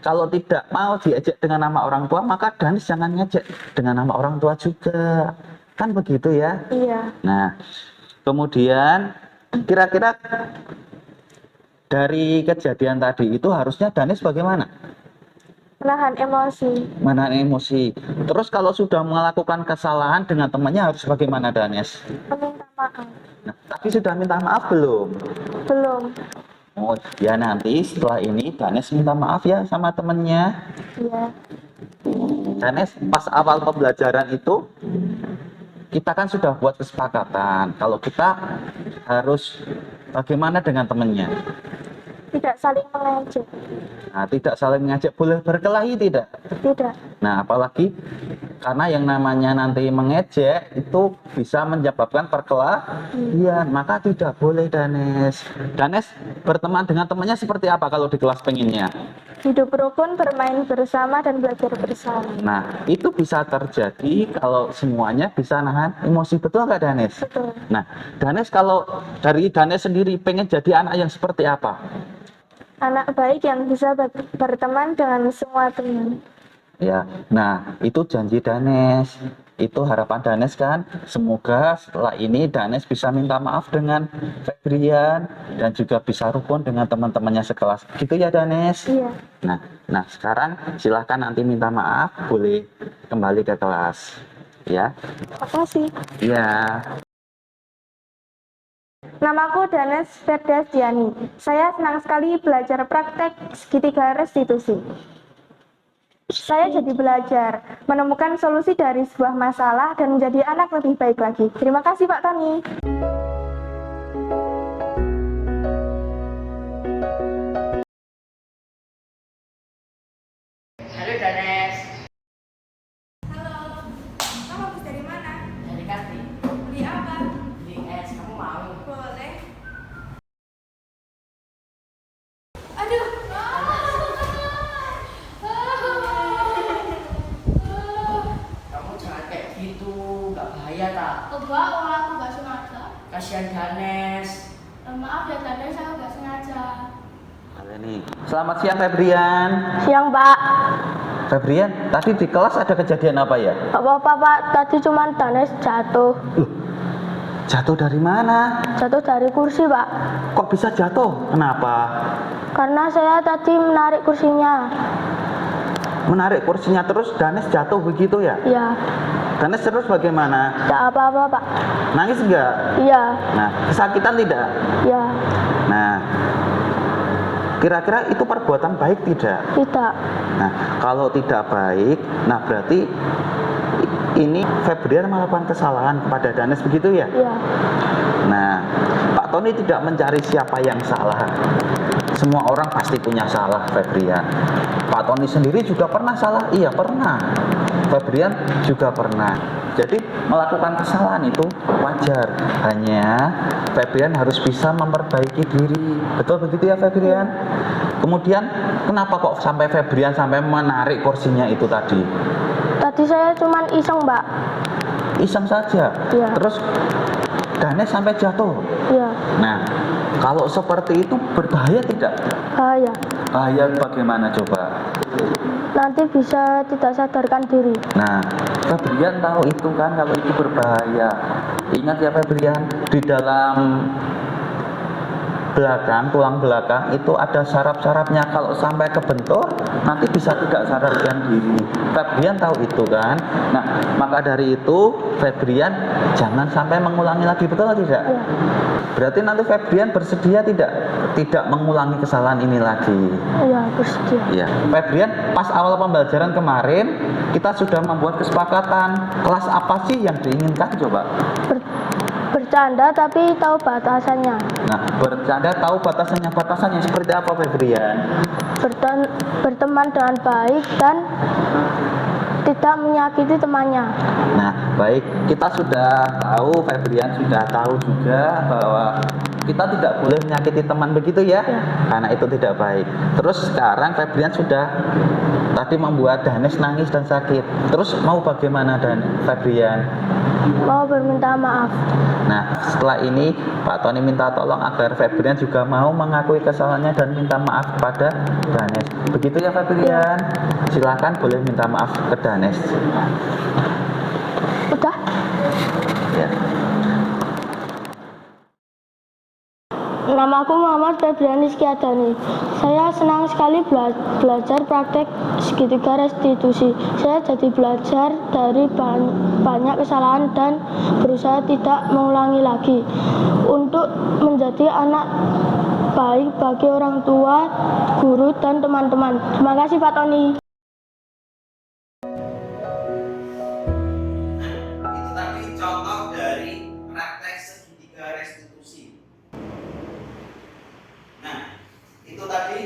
Speaker 2: kalau tidak mau diajak dengan nama orang tua, maka Danes jangan ngajak dengan nama orang tua juga, kan begitu ya?
Speaker 4: Iya.
Speaker 2: Nah, kemudian kira-kira dari kejadian tadi itu harusnya Danes bagaimana?
Speaker 4: Menahan emosi.
Speaker 2: Menahan emosi. Terus kalau sudah melakukan kesalahan dengan temannya harus bagaimana, Danes?
Speaker 4: Meminta maaf.
Speaker 2: Nah, tapi sudah minta maaf belum?
Speaker 4: Belum.
Speaker 2: Oh, ya nanti setelah ini Danes minta maaf ya sama temennya.
Speaker 4: Iya.
Speaker 2: Danes, pas awal pembelajaran itu kita kan sudah buat kesepakatan kalau kita harus bagaimana dengan temennya.
Speaker 4: Tidak saling mengejek.
Speaker 2: Nah, tidak saling mengajak, boleh berkelahi tidak?
Speaker 4: Tidak.
Speaker 2: Nah, apalagi karena yang namanya nanti mengejek itu bisa menyebabkan perkelahian, maka tidak boleh, Danes. Danes berteman dengan temannya seperti apa kalau di kelas pengennya?
Speaker 4: Hidup rukun, bermain bersama, dan belajar bersama.
Speaker 2: Nah, itu bisa terjadi kalau semuanya bisa nahan emosi, betul nggak, Danes?
Speaker 4: Betul.
Speaker 2: Nah, Danes, kalau dari Danes sendiri pengen jadi anak yang seperti apa?
Speaker 4: Anak baik yang bisa berteman dengan semua teman.
Speaker 2: Ya, nah itu janji Danes, itu harapan Danes kan. Semoga setelah ini Danes bisa minta maaf dengan Febrian dan juga bisa rukun dengan teman-temannya sekelas. Gitu ya, Danes?
Speaker 4: Iya.
Speaker 2: Nah sekarang silahkan nanti minta maaf, boleh kembali ke kelas, ya.
Speaker 4: Makasih.
Speaker 2: Ya.
Speaker 4: Namaku Danes Ferdastiani. Saya senang sekali belajar praktek segitiga restitusi. Saya jadi belajar menemukan solusi dari sebuah masalah dan menjadi anak lebih baik lagi. Terima kasih, Pak Tony.
Speaker 5: Halo Danes.
Speaker 4: Kamu habis dari mana?
Speaker 5: Dari Kasih.
Speaker 4: Beli apa?
Speaker 5: Beli es. Kamu mau?
Speaker 4: Boleh. Aduh.
Speaker 5: Kamu jangan kayak gitu. Gak bahaya tak?
Speaker 3: Enggak, orang aku nggak sengaja.
Speaker 5: Kasihan Danes.
Speaker 3: Maaf ya tadi saya nggak sengaja.
Speaker 2: Nih. Selamat siang, Febrian.
Speaker 4: Siang, Pak.
Speaker 2: Febrian, tadi di kelas ada kejadian apa ya?
Speaker 4: Gak apa-apa, Pak. Tadi cuma Danes jatuh.
Speaker 2: Loh, jatuh dari mana?
Speaker 4: Jatuh dari kursi, Pak.
Speaker 2: Kok bisa jatuh? Kenapa?
Speaker 4: Karena saya tadi menarik kursinya.
Speaker 2: Menarik kursinya terus Danes jatuh begitu ya?
Speaker 4: Iya.
Speaker 2: Danes terus bagaimana?
Speaker 4: Tidak apa-apa, Pak.
Speaker 2: Nangis enggak?
Speaker 4: Iya.
Speaker 2: Nah, kesakitan tidak?
Speaker 4: Iya.
Speaker 2: Nah, kira-kira itu perbuatan baik tidak?
Speaker 4: Tidak.
Speaker 2: Nah, kalau tidak baik, nah berarti ini Febrian melakukan kesalahan kepada Danes begitu ya?
Speaker 4: Iya.
Speaker 2: Nah, Pak Tony tidak mencari siapa yang salah. Semua orang pasti punya salah, Febrian. Pak Tony sendiri juga pernah salah? Iya, pernah. Febrian juga pernah. Jadi melakukan kesalahan itu wajar. Hanya Febrian harus bisa memperbaiki diri. Betul begitu ya Febrian? Kemudian kenapa kok sampai Febrian sampai menarik kursinya itu tadi?
Speaker 4: Tadi saya cuman iseng, Mbak.
Speaker 2: Iseng saja.
Speaker 4: Iya.
Speaker 2: Terus Danes sampai jatuh.
Speaker 4: Iya,
Speaker 2: Nah, kalau seperti itu berbahaya tidak?
Speaker 4: bahaya.
Speaker 2: Bahaya bagaimana coba?
Speaker 4: Nanti bisa tidak sadarkan diri.
Speaker 2: Nah, Febrian tahu itu kan kalau itu berbahaya. Ingat ya Febrian, di dalam belakang, tulang belakang itu ada saraf-sarafnya. Kalau sampai kebentur, nanti bisa tidak sadarkan diri. Febrian tahu itu kan. Nah, maka dari itu Febrian jangan sampai mengulangi lagi, betul atau tidak?
Speaker 4: Iya.
Speaker 2: Berarti nanti Febrian bersedia tidak mengulangi kesalahan ini lagi.
Speaker 4: Iya, bersedia.
Speaker 2: Iya, Febrian pas awal pembelajaran kemarin kita sudah membuat kesepakatan kelas apa sih yang diinginkan coba?
Speaker 4: Bercanda tapi tahu batasannya.
Speaker 2: Nah, bercanda tahu batasannya. Batasannya seperti apa Febrian?
Speaker 4: Berteman dengan baik dan tidak menyakiti temannya.
Speaker 2: Nah, baik, kita sudah tahu, Febrian sudah tahu juga bahwa kita tidak boleh menyakiti teman begitu ya, karena itu tidak baik. Terus sekarang Febrian sudah tadi membuat Danes nangis dan sakit. Terus mau bagaimana dan Febrian?
Speaker 4: Mau berminta maaf.
Speaker 2: Nah, setelah ini Pak Tony minta tolong agar Febrian juga mau mengakui kesalahannya dan minta maaf kepada Danes. Begitu ya Febrian? Silakan boleh minta maaf ke Danes.
Speaker 4: Udah?
Speaker 2: Ya.
Speaker 4: Nama aku Muhammad Febrian Rizky Adani. Saya senang sekali belajar praktek segitiga restitusi. Saya jadi belajar dari banyak kesalahan dan berusaha tidak mengulangi lagi untuk menjadi anak baik bagi orang tua, guru, dan teman-teman. Terima kasih Pak Tony.
Speaker 1: Itu tadi contoh dari praktek segitiga restitusi. Nah, itu tadi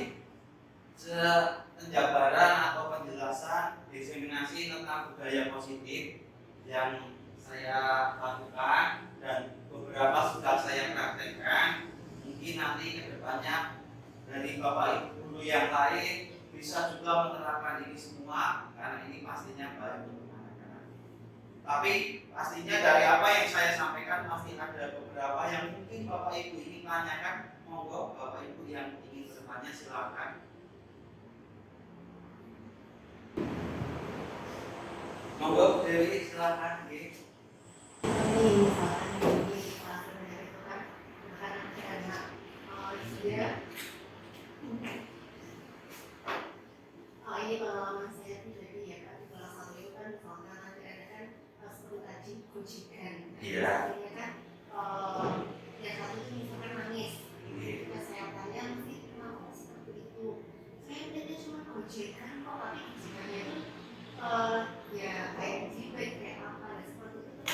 Speaker 1: penjabaran atau penjelasan diseminasi tentang budaya positif yang saya lakukan dan beberapa sudah saya praktekkan. Mungkin nanti ke depannya dari Bapak Ibu guru yang lain bisa juga menerapkan ini semua karena ini pastinya baik untuk anak-anak. Tapi pastinya dari apa yang saya sampaikan pasti ada beberapa yang mungkin Bapak Ibu ingin tanyakan. Monggo Bapak Ibu yang ingin bertanya silakan. Monggo Bu Dewi silakan.
Speaker 6: Ini pengalaman saya pribadi ya kan, salah satu itu kan misalkan nanti ada kan seperti tadi kucikan.
Speaker 1: Iya.
Speaker 6: Misalnya kan yang satu itu misalkan nangis. Nah saya tanya sih kenapa seperti itu? Saya lihatnya cuma kucikan kok, tapi kucikannya itu ya kayak jipet kayak apa dan seperti itu.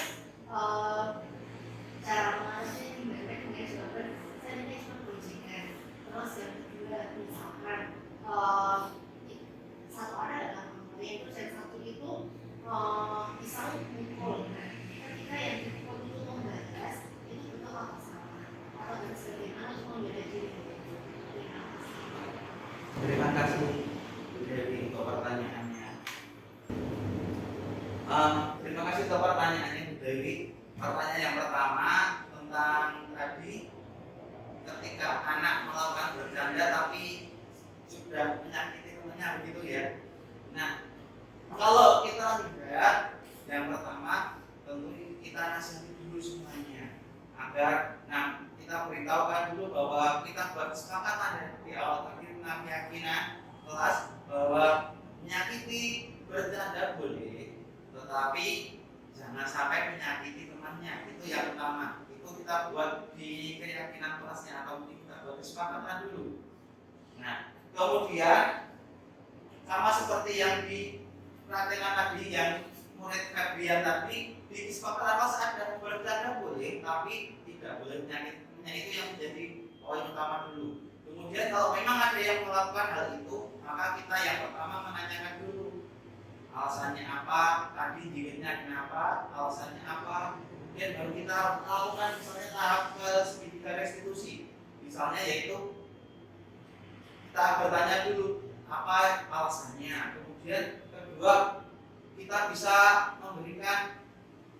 Speaker 6: Cara mengatasinya gimana dengan jawaban saya lihatnya cuma kucikan. Terus yang kedua misalkan satu orang adalah itu dan satu itu bisa mukul. Ketika yang dipukul itu membalas, itu betul apa salah? Atau dan sebagaimana untuk membela diri?
Speaker 1: Terima kasih Bu Dewi untuk pertanyaannya. Terima kasih untuk pertanyaannya Bu Dewi. Pertanyaan yang pertama tentang tadi ketika anak melakukan bercanda tapi sudah menyakiti temannya begitu ya. Nah, kalau kita tidak, yang pertama tentu kita nasihati dulu semuanya agar kita beritahukan dulu bahwa kita buat kesepakatan di awal tadi tentang keyakinan kelas bahwa menyakiti bercanda boleh, tetapi jangan sampai menyakiti temannya. Itu yang utama. Itu kita buat di keyakinan kelasnya atau kita buat kesepakatan dulu. Nah, kemudian sama seperti yang dipraktekkan tadi yang murid Febrian tadi, di kesepakatan kelas ada bercanda boleh, tapi tidak boleh menyakitinya. Itu yang menjadi poin utama dulu. Kemudian kalau memang ada yang melakukan hal itu, maka kita yang pertama menanyakan dulu alasannya apa, tadi jiwetnya kenapa, alasannya apa, kemudian baru kita lakukan misalnya tahap ke segitiga restitusi, misalnya yaitu kita bertanya dulu apa alasannya, kemudian kedua kita bisa memberikan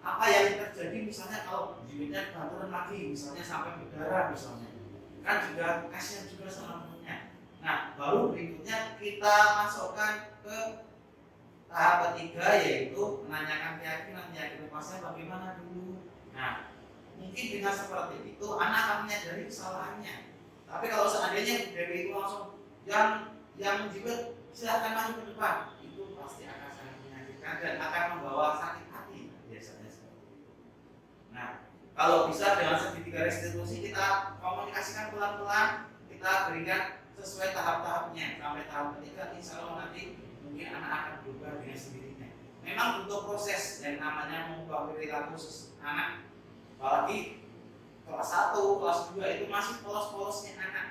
Speaker 1: apa yang terjadi misalnya kalau jiwetnya turun lagi, misalnya sampai berdarah misalnya, kan juga kasihan juga sama temennya. Nah, baru berikutnya kita masukkan ke tahap ketiga, yaitu menanyakan keyakinan pasien bagaimana dulu. Nah, mungkin dengan seperti itu anak akan menyadari kesalahannya. Tapi kalau seandainya dari itu langsung yang menjiwet silahkan maju ke depan, itu pasti akan sangat menyakitkan dan akan membawa sakit hati biasanya seperti itu. Nah, kalau bisa dengan segitiga restitusi kita komunikasikan pelan-pelan, kita berikan sesuai tahap-tahapnya sampai tahap ketiga, insya Allah nanti mungkin anak akan berubah dengan sendirinya. Memang butuh proses yang namanya mengubah perilaku anak, apalagi kelas 1, kelas 2 itu masih polos-polosnya anak.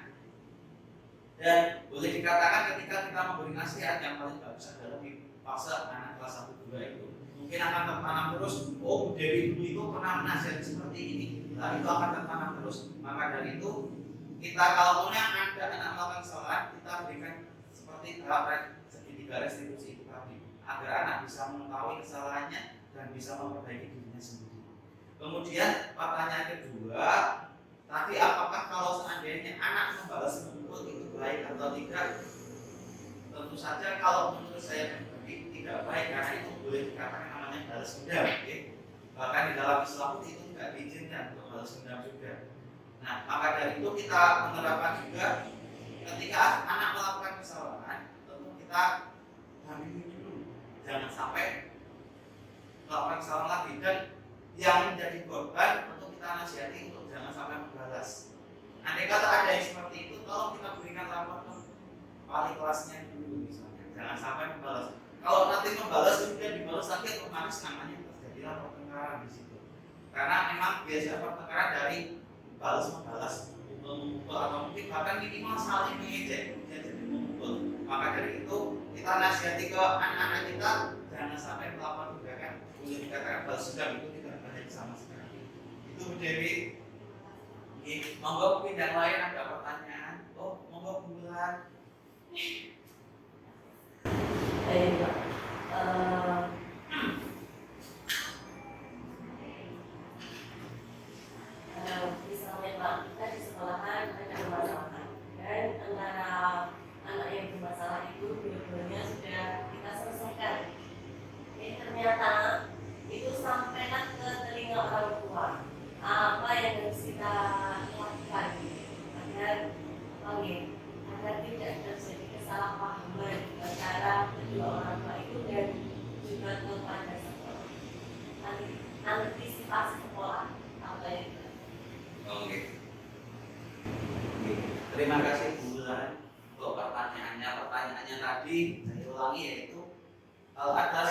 Speaker 1: Dan boleh dikatakan ketika kita memberi nasihat yang paling bagus adalah di fase anak kelas 1, 2 itu mungkin akan tertanam terus, oh dari dulu itu pernah menasihati seperti ini, nah itu akan tertanam terus. Maka dari itu kita kalau punya ada anak melakukan kesalahan, kita berikan seperti tahap segitiga restitusi itu tadi, agar anak bisa mengetahui kesalahannya dan bisa memperbaiki dirinya sendiri. Kemudian pertanyaan kedua, tadi apakah kalau seandainya anak membalas memukul itu baik atau tidak? Tentu saja kalau menurut saya pribadi tidak baik, karena itu boleh dikatakan namanya balas dendam. Bahkan di dalam Islam itu tidak diizinkan untuk balas dendam juga. Nah, maka dari itu kita menerapkan juga ketika anak melakukan kesalahan, tentu kita dampingi dulu, jangan sampai melakukan kesalahan lagi, dan yang menjadi korban untuk kita nasihati untuk jangan sampai membalas. Andai kata ada yang seperti itu, tolong kita berikan rapor ke wali kelasnya dulu misalnya, jangan sampai membalas. Kalau nanti membalas kemudian dibalas lagi, otomatis namanya terjadilah pertengkaran di situ. Karena memang biasa pertengkaran dari balas membalas, memukul atau mungkin bahkan minimal saling mengejek kemudian jadi memukul. Maka dari itu kita nasihati ke anak-anak kita jangan sampai melakukan tindakan boleh dikatakan balas dendam itu tidak baik sama sekali. Itu Bu Dewi. Monggo yang lain ada pertanyaan? Oh, monggo Bulan.
Speaker 6: Misalnya Pak, kita di sekolahan ada permasalahan dan antara anak yang bermasalah itu dua-duanya sudah kita selesaikan. Ternyata itu sampaikan ke telinga orang tua apa yang harus kita lakukan agar tidak terjadi kesalahpahaman antara kedua orang tua itu dan juga kepada sekolah. Antisipasi sekolah apa itu?
Speaker 1: Oke. Terima kasih Bulan untuk pertanyaannya. Pertanyaannya tadi saya ulangi, yaitu kalau ada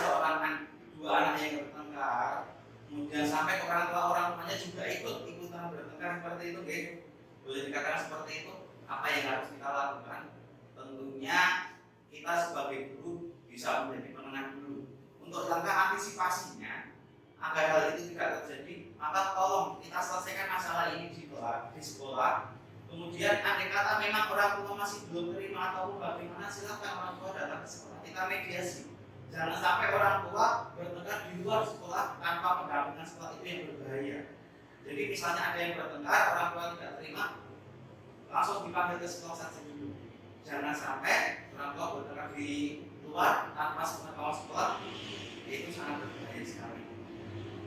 Speaker 1: dua anak yang bertengkar, kemudian sampai orang tuanya juga ikutan bertengkar seperti itu, boleh dikatakan seperti itu. Apa yang harus kita lakukan? Tentunya kita sebagai guru bisa menjadi penengah dulu untuk langkah antisipasinya agar hal itu tidak terjadi. Maka tolong kita selesaikan masalah ini di sekolah. Kemudian andai kata memang orang tua masih belum terima ataupun bagaimana, silakan orang tua datang ke sekolah, kita mediasi. Jangan sampai orang tua bertengkar di luar sekolah tanpa pendampingan sekolah, itu yang berbahaya. Jadi misalnya ada yang bertengkar, orang tua tidak terima, langsung dipanggil ke sekolah saja dulu. Jangan sampai orang tua bertengkar di luar tanpa sepengetahuan sekolah, itu sangat berbahaya sekali.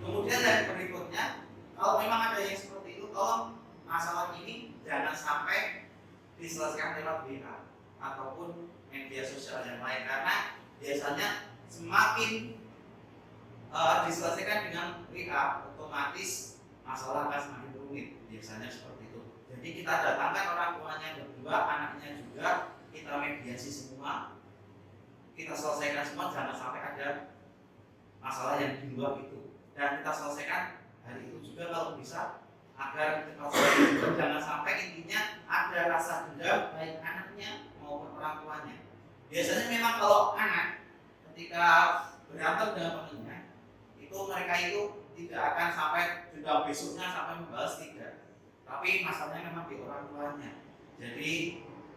Speaker 1: Kemudian yang berikutnya, kalau memang ada yang seperti itu, tolong masalah ini jangan sampai diselesaikan lewat WA ataupun media sosial yang lain, karena biasanya semakin diselesaikan dengan WA, otomatis masalah akan semakin rumit, biasanya seperti itu. Jadi kita datangkan orang tuanya berdua, anaknya juga, kita mediasi semua, kita selesaikan semua, jangan sampai ada masalah yang di luar itu, dan kita selesaikan hari itu juga kalau bisa, agar cepat selesai. Jangan sampai intinya ada rasa dendam baik anaknya maupun orang tuanya. Biasanya memang kalau anak ketika berantem dengan temannya, itu mereka itu tidak akan sampai sudah besoknya sampai membalas, tidak. Tapi masalahnya memang di orang tuanya. Jadi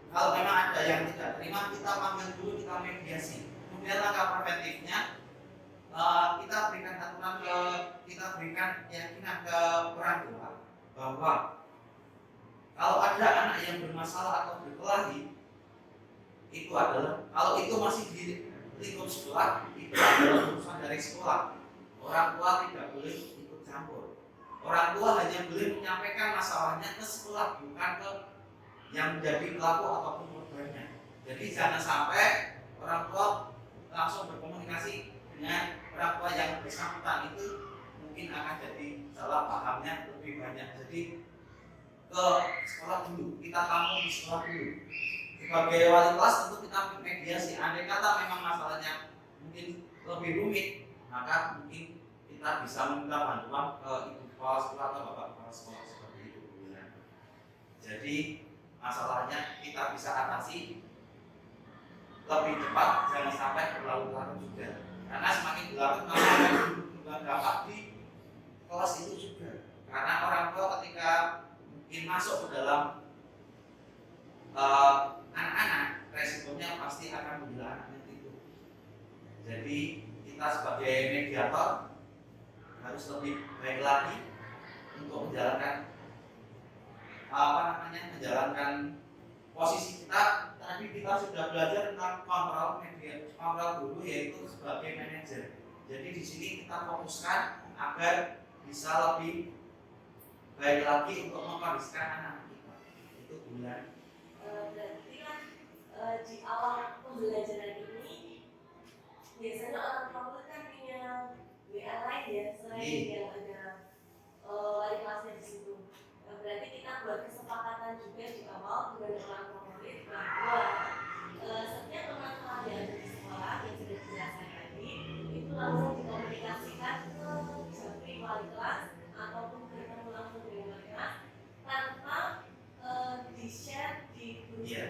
Speaker 1: kalau memang ada yang tidak terima, kita panggil dulu, kita mediasi. Kemudian langkah preventifnya, kita berikan aturan kita berikan keyakinan ke orang tua bahwa kalau ada anak yang bermasalah atau berkelahi, itu adalah kalau itu masih di lingkup sekolah, itu adalah urusan dari sekolah. Orang tua tidak boleh ikut campur. Orang tua hanya boleh menyampaikan masalahnya ke sekolah, bukan ke yang menjadi pelaku ataupun korbannya. Jadi jangan sampai orang tua langsung berkomunikasi dengan orang tua yang bersangkutan, itu mungkin akan jadi salah pahamnya lebih banyak. Jadi ke sekolah dulu, kita tampung di sekolah dulu. Sebagai wali kelas tentu kita mediasi. Andai kata memang masalahnya mungkin lebih rumit, maka mungkin kita bisa meminta bantuan ke ibu kepala sekolah atau bapak kepala sekolah seperti itu. Jadi masalahnya kita bisa atasi lebih cepat, jangan sampai berlarut-larut juga. Karena semakin berlarut maka akan berdampak di kelas itu juga. Karena orang tua ketika mungkin masuk ke dalam anak-anak, resikonya pasti akan membela anaknya itu. Jadi kita sebagai mediator harus lebih baik lagi untuk menjalankan menjalankan posisi kita. Tadi kita sudah belajar tentang kontrol media, kontrol dulu, yaitu sebagai manajer. Jadi di sini kita fokuskan agar bisa lebih baik lagi untuk mengkondisikan anak kita. Itu bulan.
Speaker 6: Berarti kan di awal pembelajaran ini biasanya orang tua kan punya WA lain ya, selain yang ada wali kelasnya di situ. Berarti kita buat kesepakatan juga di awal dengan orang tua murid bahwa setiap permasalahan yang ada di sekolah yang sudah dijelaskan tadi itu langsung dikomunikasikan ke japri wali kelas ataupun bertemu langsung dengan wali kelas tanpa di-share di grup.
Speaker 1: Iya.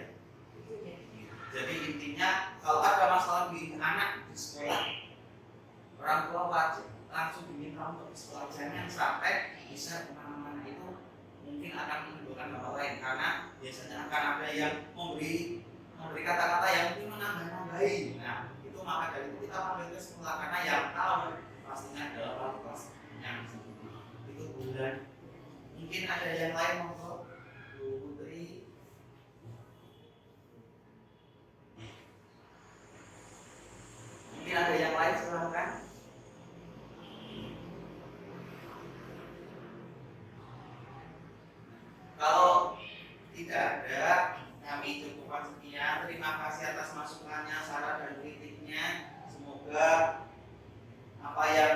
Speaker 1: Jadi intinya kalau ada masalah di anak di sekolah, orang tua wajib langsung diminta untuk di sekolah. Jangan sampai bisa kemana-mana, itu mungkin akan menimbulkan hal lain, karena biasanya akan ada yang memberi kata-kata yang mungkin menambah-nambahi. Nah, itu maka dari itu kita panggil ke sekolah, karena yang tahu pastinya adalah wali kelas yang itu bulan. Mungkin ada yang lain monggo Bu Putri. Mungkin ada yang lain, silakan. Kalau tidak ada, kami cukupkan sekian. Terima kasih atas masukannya, saran dan kritiknya. Semoga apa yang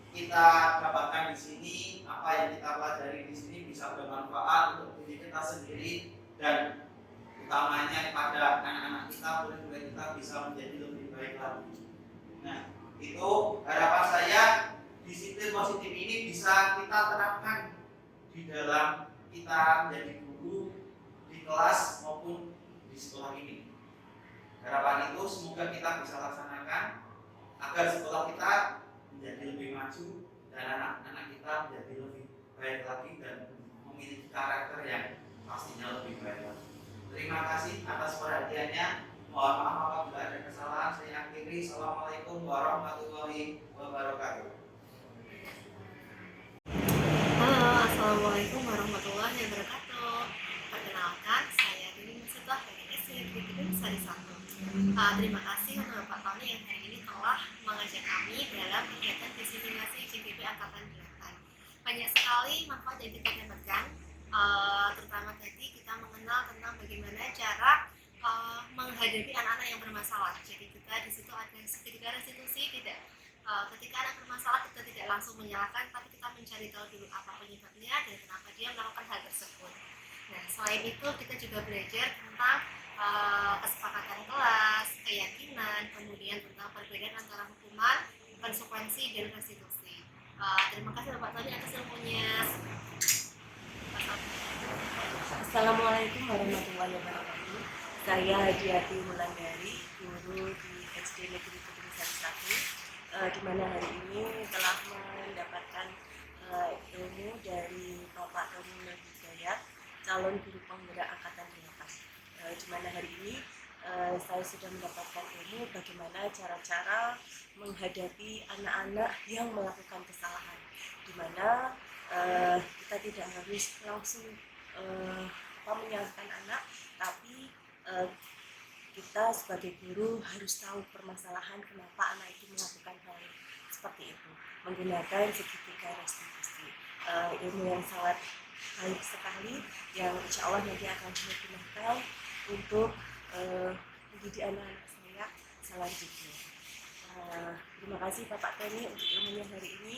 Speaker 1: kita dapatkan di sini, apa yang kita pelajari di sini bisa bermanfaat untuk diri kita sendiri dan utamanya kepada anak-anak kita, murid-murid kita bisa menjadi lebih baik lagi. Nah, itu harapan saya, disiplin positif ini bisa kita terapkan di dalam kita menjadi guru di kelas maupun di sekolah ini. Harapan itu semoga kita bisa laksanakan agar sekolah kita menjadi lebih maju dan anak-anak kita menjadi lebih baik lagi dan memiliki karakter yang pastinya lebih baik lagi. Terima kasih atas perhatiannya. Mohon maaf apabila ada kesalahan. Saya akhiri. Assalamualaikum warahmatullahi wabarakatuh.
Speaker 6: Halo, assalamualaikum warahmatullahi wabarakatuh. Perkenalkan, saya Dini Musibah dari SD Negeri Kedung Sari 1. Terima kasih untuk Bapak Tony yang hari ini telah mengajak kami dalam kegiatan diseminasi JGP Angkatan 8. Banyak sekali manfaat yang kita dapatkan, terutama tadi kita mengenal tentang bagaimana cara menghadapi anak-anak yang bermasalah. Jadi kita di situ ada sedikit restitusi, tidak ketika anak bermasalah kita tidak langsung menyalahkan, tapi kita mencari tahu dulu apa penyebabnya dan kenapa dia melakukan hal tersebut. Nah, selain itu kita juga belajar tentang kesepakatan kelas, keyakinan, kemudian tentang perbedaan antara hukuman, konsekuensi, dan restitusi. Terima kasih Bapak Tony atas ilmunya.
Speaker 7: Assalamualaikum warahmatullahi wabarakatuh. Saya Hadiati Wulandari, guru di SD Negeri Kedung Sari 1, di mana hari ini telah mendapatkan ilmu dari Bapak Tony Hidayat, calon guru penggerak angkatan 8. Di mana hari ini saya sudah mendapatkan ilmu bagaimana cara-cara menghadapi anak-anak yang melakukan kesalahan, di mana kita tidak harus langsung menyalahkan anak, tapi kita sebagai guru harus tahu permasalahan kenapa anak itu melakukan hal seperti itu, menggunakan segitiga restitusi. Ilmu yang sangat baik sekali yang insya Allah nanti akan saya gunakan untuk mendidik anak-anak saya selanjutnya. Terima kasih Bapak Tony untuk ilmunya hari ini.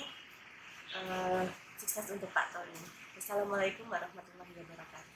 Speaker 7: Sukses untuk Pak Tony. Wassalamualaikum warahmatullahi wabarakatuh.